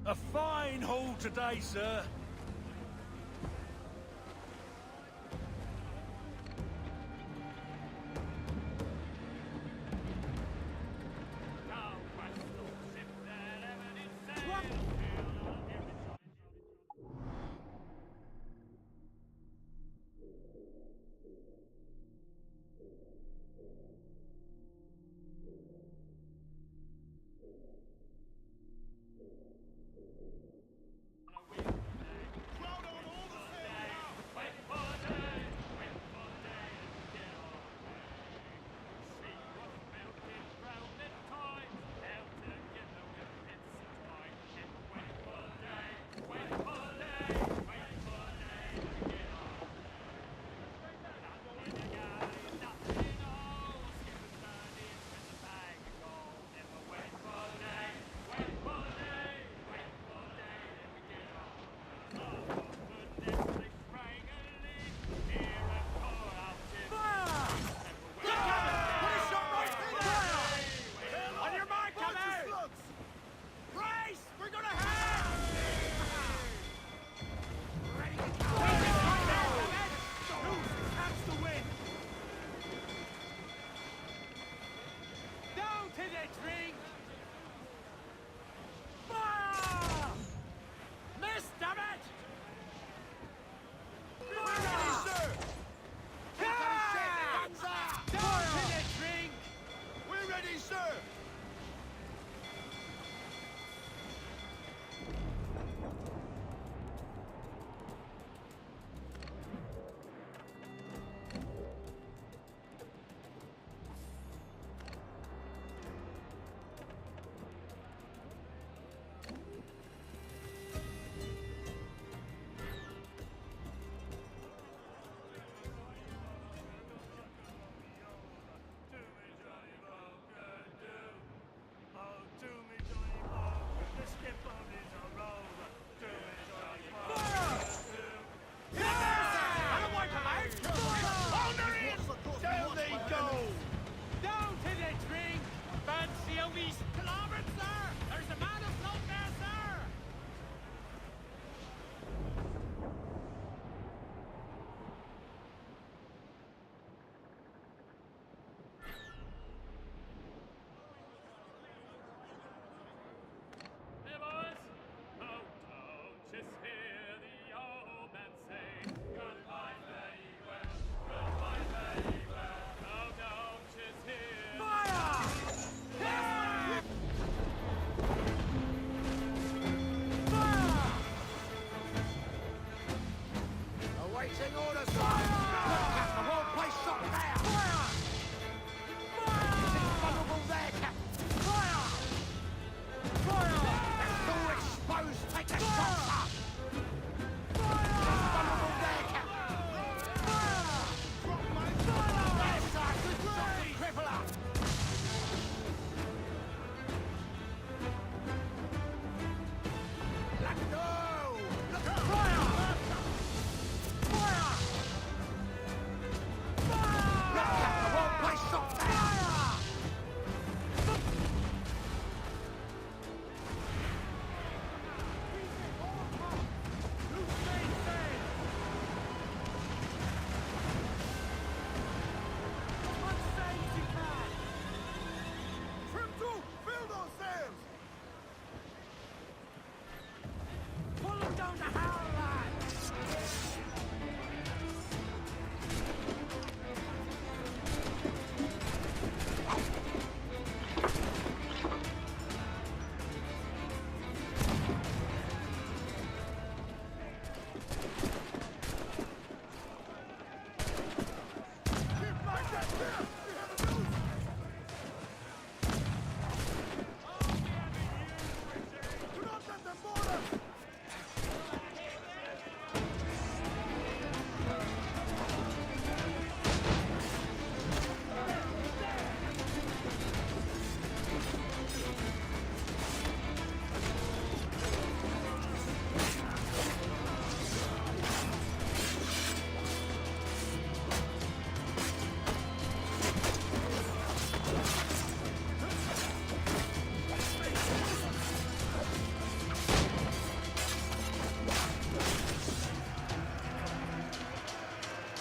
A fine haul today, sir.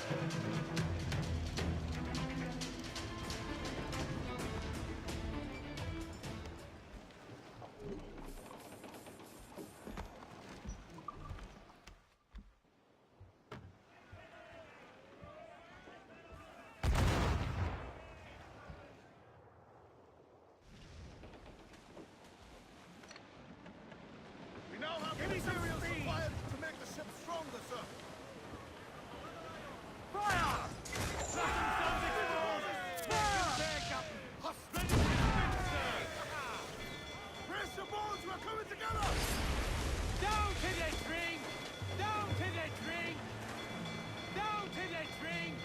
We now have materials required to make the ship stronger, sir. Fire! Brace your bones, we're coming together! Down to the drink! Down to the drink! Down to the drink!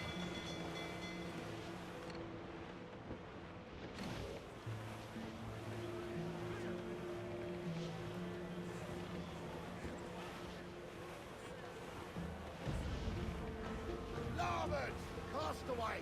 Larboard! Castaway!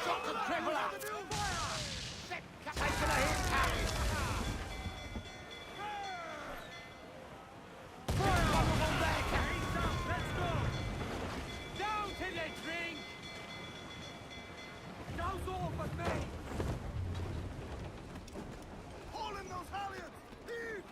Shock and crippler! Taking a hit, Harry! Let's go! Down to the drink! Now's all but me! Haul in those halyards! Heave!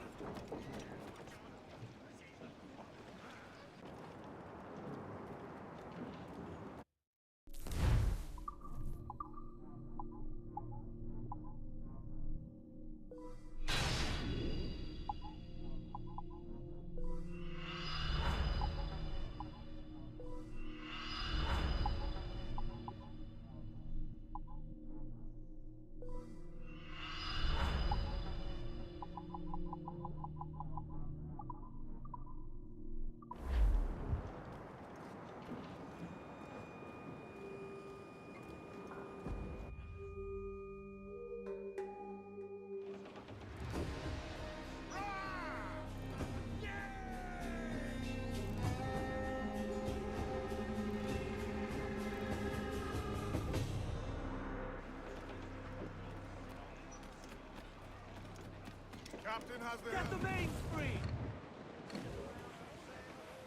Captain has the... Get the mains free!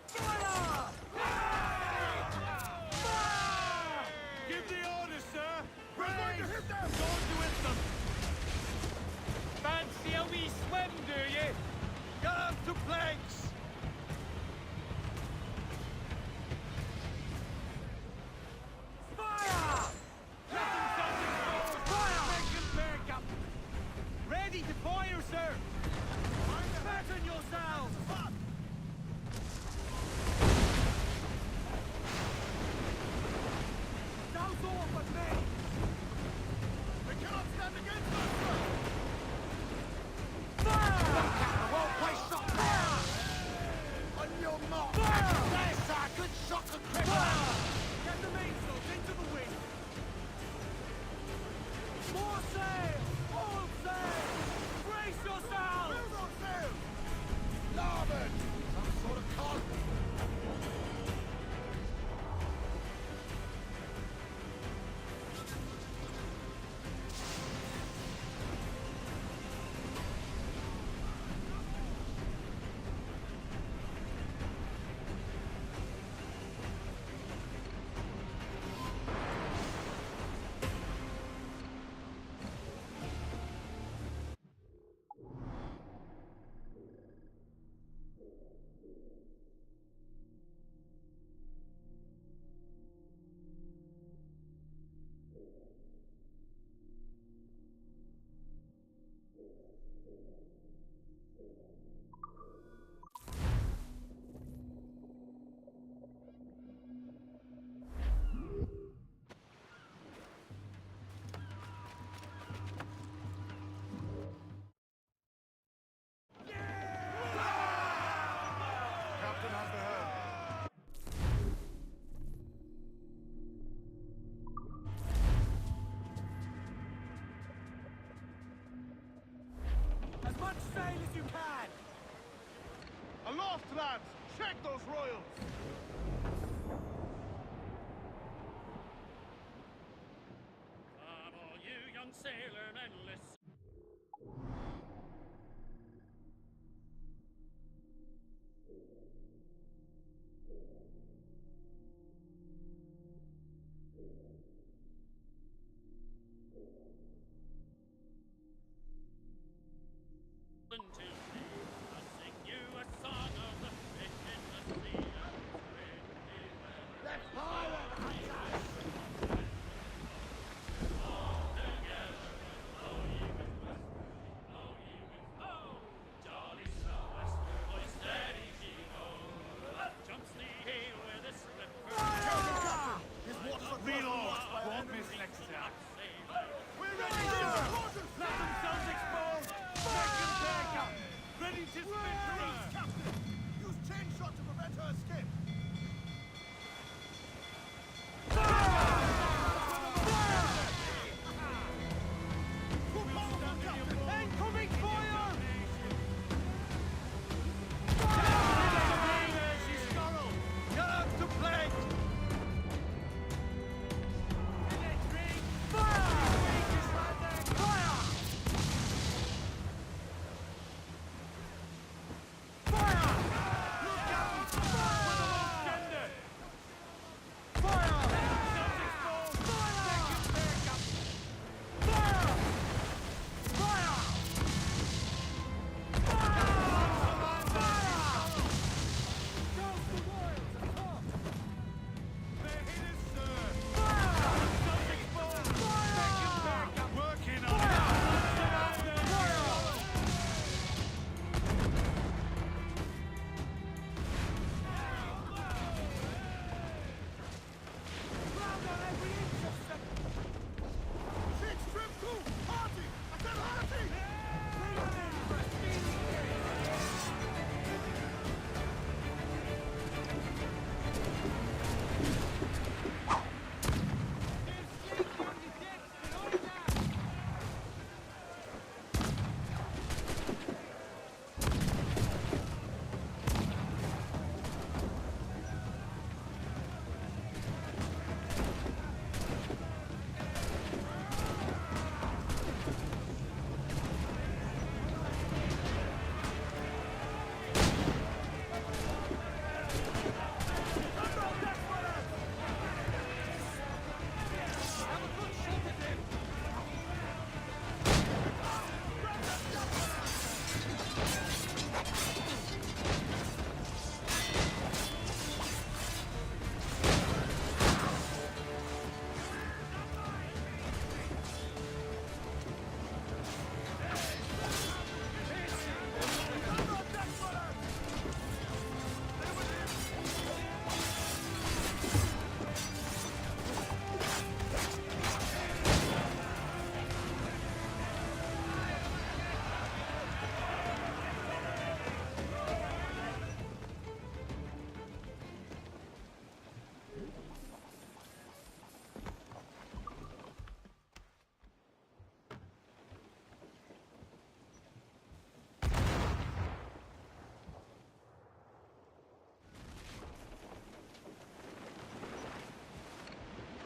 Fire! Fire! Give the order, sir! We're going to hit them! Go to hit them! Fancy a wee swim, do you? Get up to planks! Fire! Let them sound exposed! Fire! Make them back up! Ready to fire, sir! Fasten yourselves! Now's all but me! They cannot stand against us, sir! Fire! Well placed shot there! On your mark! Fire! There, sir! Good shock and crippler! Fire! Get the mainsails into the wind! More sail! All sail! Brace yourselves! Fill those sails! Larboard! Some sort of con! As much sail as you can! Aloft, lads! Check those royals! Come all you young sailor and listen. Listen to me. I'll sing you a song of the fish in the sea. Left forward, hunters! Jolly sou'wester, hoy steady she goes. Jumps the heel with a slip. His water's reload! Won't miss next time. We're ready, sir! Let themselves exposed! Take him back up! Ready to spit her! Captain! Use chain shot to prevent her escape! Incoming fire! Get up to play!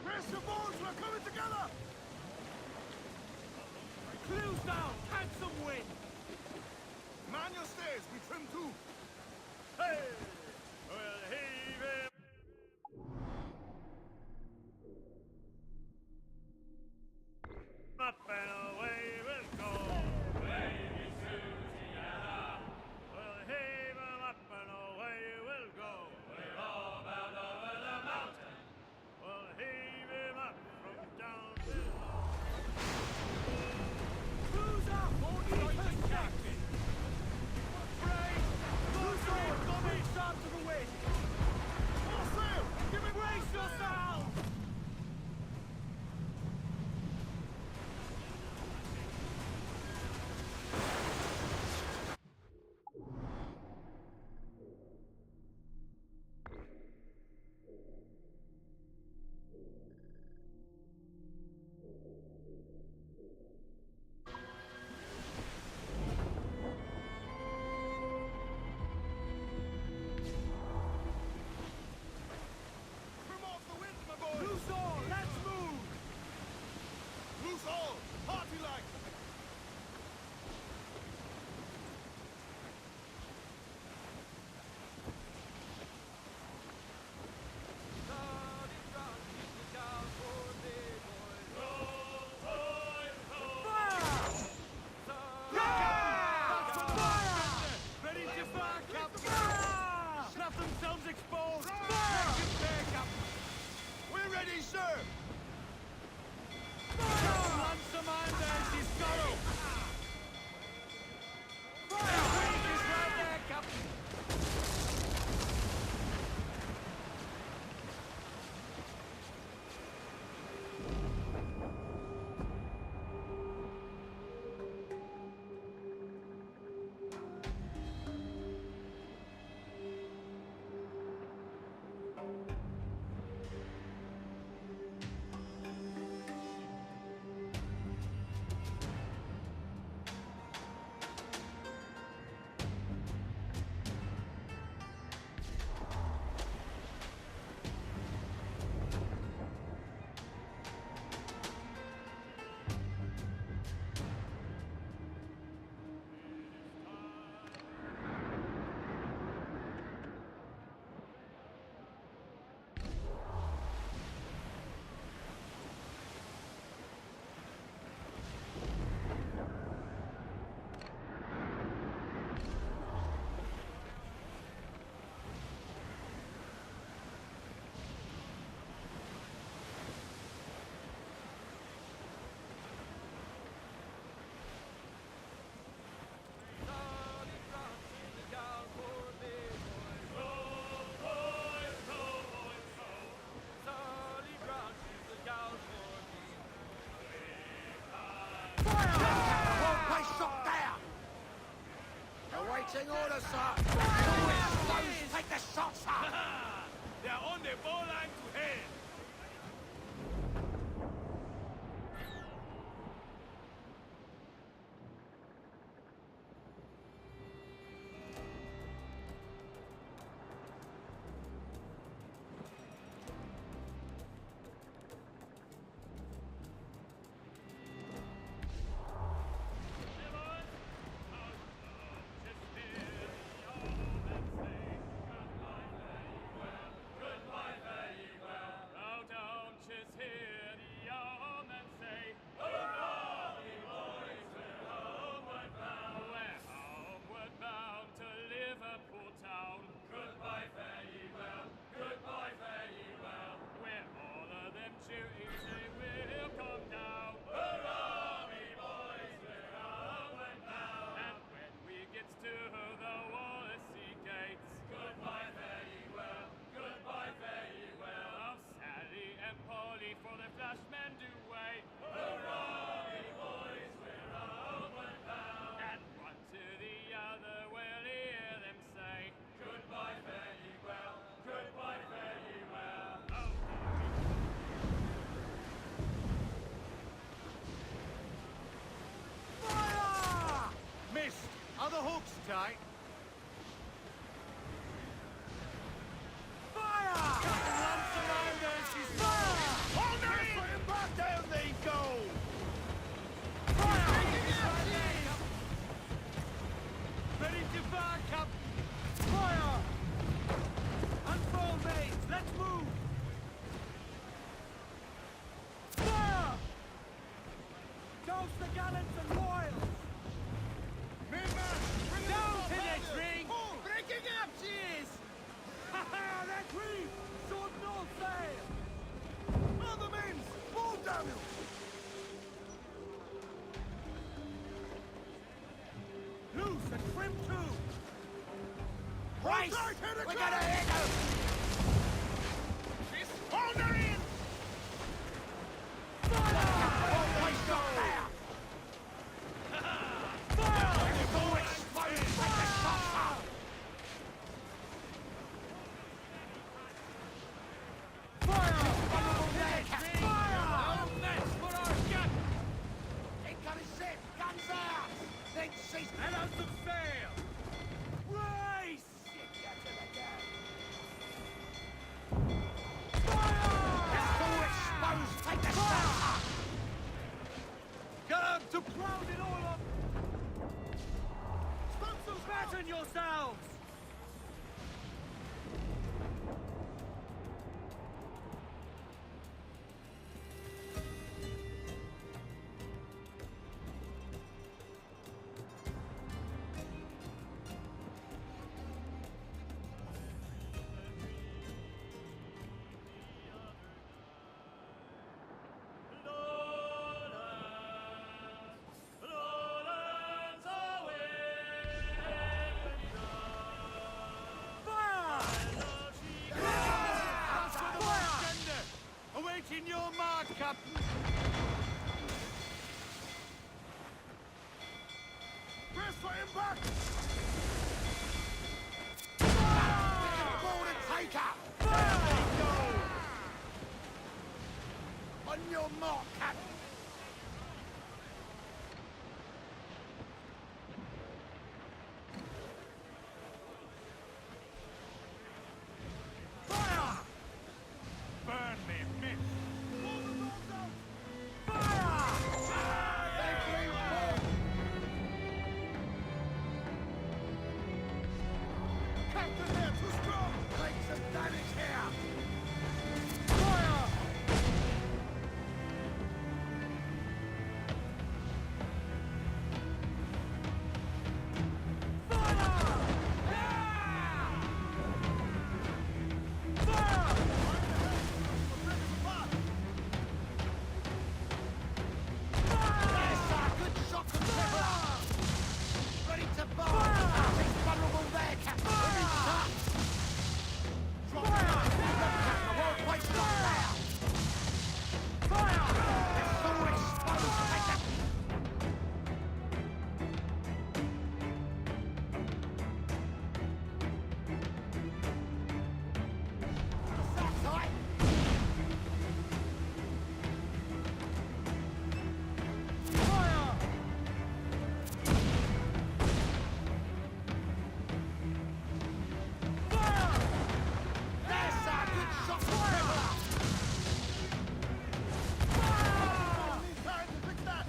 Brace your bones, we're coming together! Clues down! Catch some wind! Man your stays, we trim too! Hey! We'll heave him! Up and away we'll go! Wavy Susiana! We'll heave him up and away we'll go! We're all bound over the mountain! We'll heave him up from down below! Who's up? Only captain! Pray! Who's up? Coming, son! ready, sir! Lanzamandas is go! Wing is right there, Captain! Awaiting orders, sir! Those take the shot, sir! They're on the ball line to head! Are the hooks tight? Fire! Captain Lanzalanders is fire! Hold her in! Put him back down, they go! Fire! Ready to fire, Captain! Fire! Unfold, mates! Let's move! Fire! Toast the gallants and royals! Down to the ring! Breaking up, she is! Ha ha! That green! Sword no sail! Other men! Pull Daniel! Loose and trim too! Price! We gotta hit him! Hold her in! Let out some sail! Race! Fire! Captain! Press for him back! Board and take up! There they go! On your mark, Captain! Burn me, miss! Captain, they're too strong! Take some damage here! Fire! Yes, sir! Good shot from Trevor! Ready to bomb! He's vulnerable there, Captain! Ready, sir! Drop it! Captain, well placed shot there! Fire! It's all exposed! Take that! That's right! Fire! Fire! There's a good shot from Trevor! Fire! Time to fix that!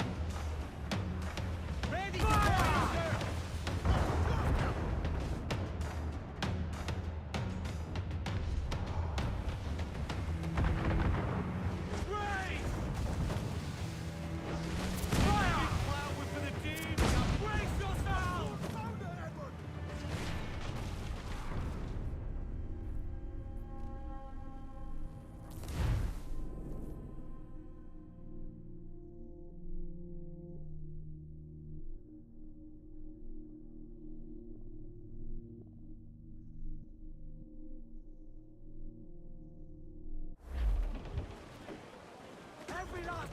Ready to fire, sir! Raise! Fire! Cloud was for the team! Brace yourself! Edward! Every last...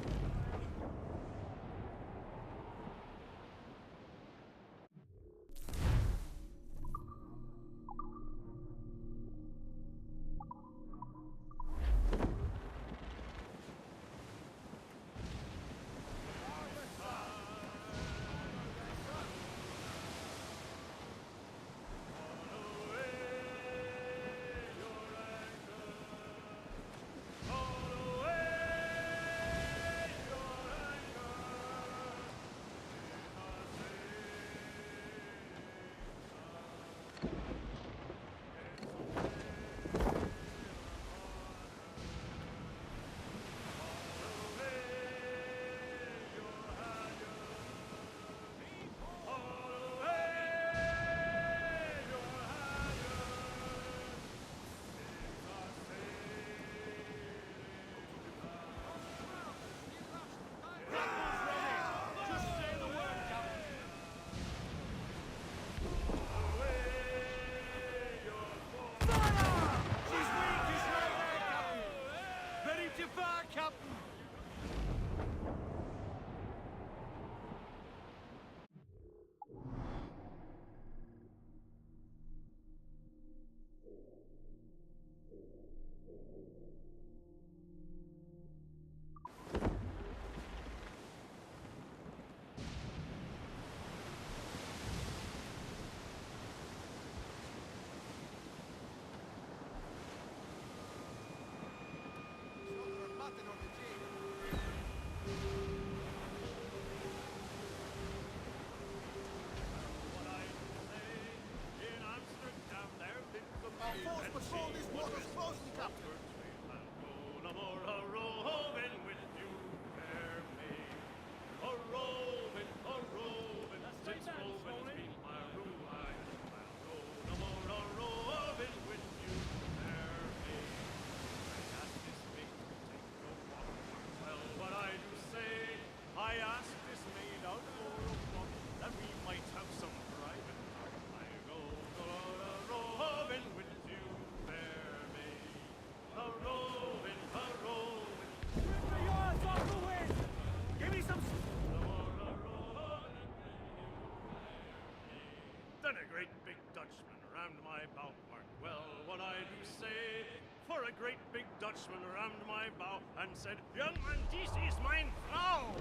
Patrol these waters closely, Captain. say. For a great big Dutchman rammed my bow and said, Young man, this is mine Frau.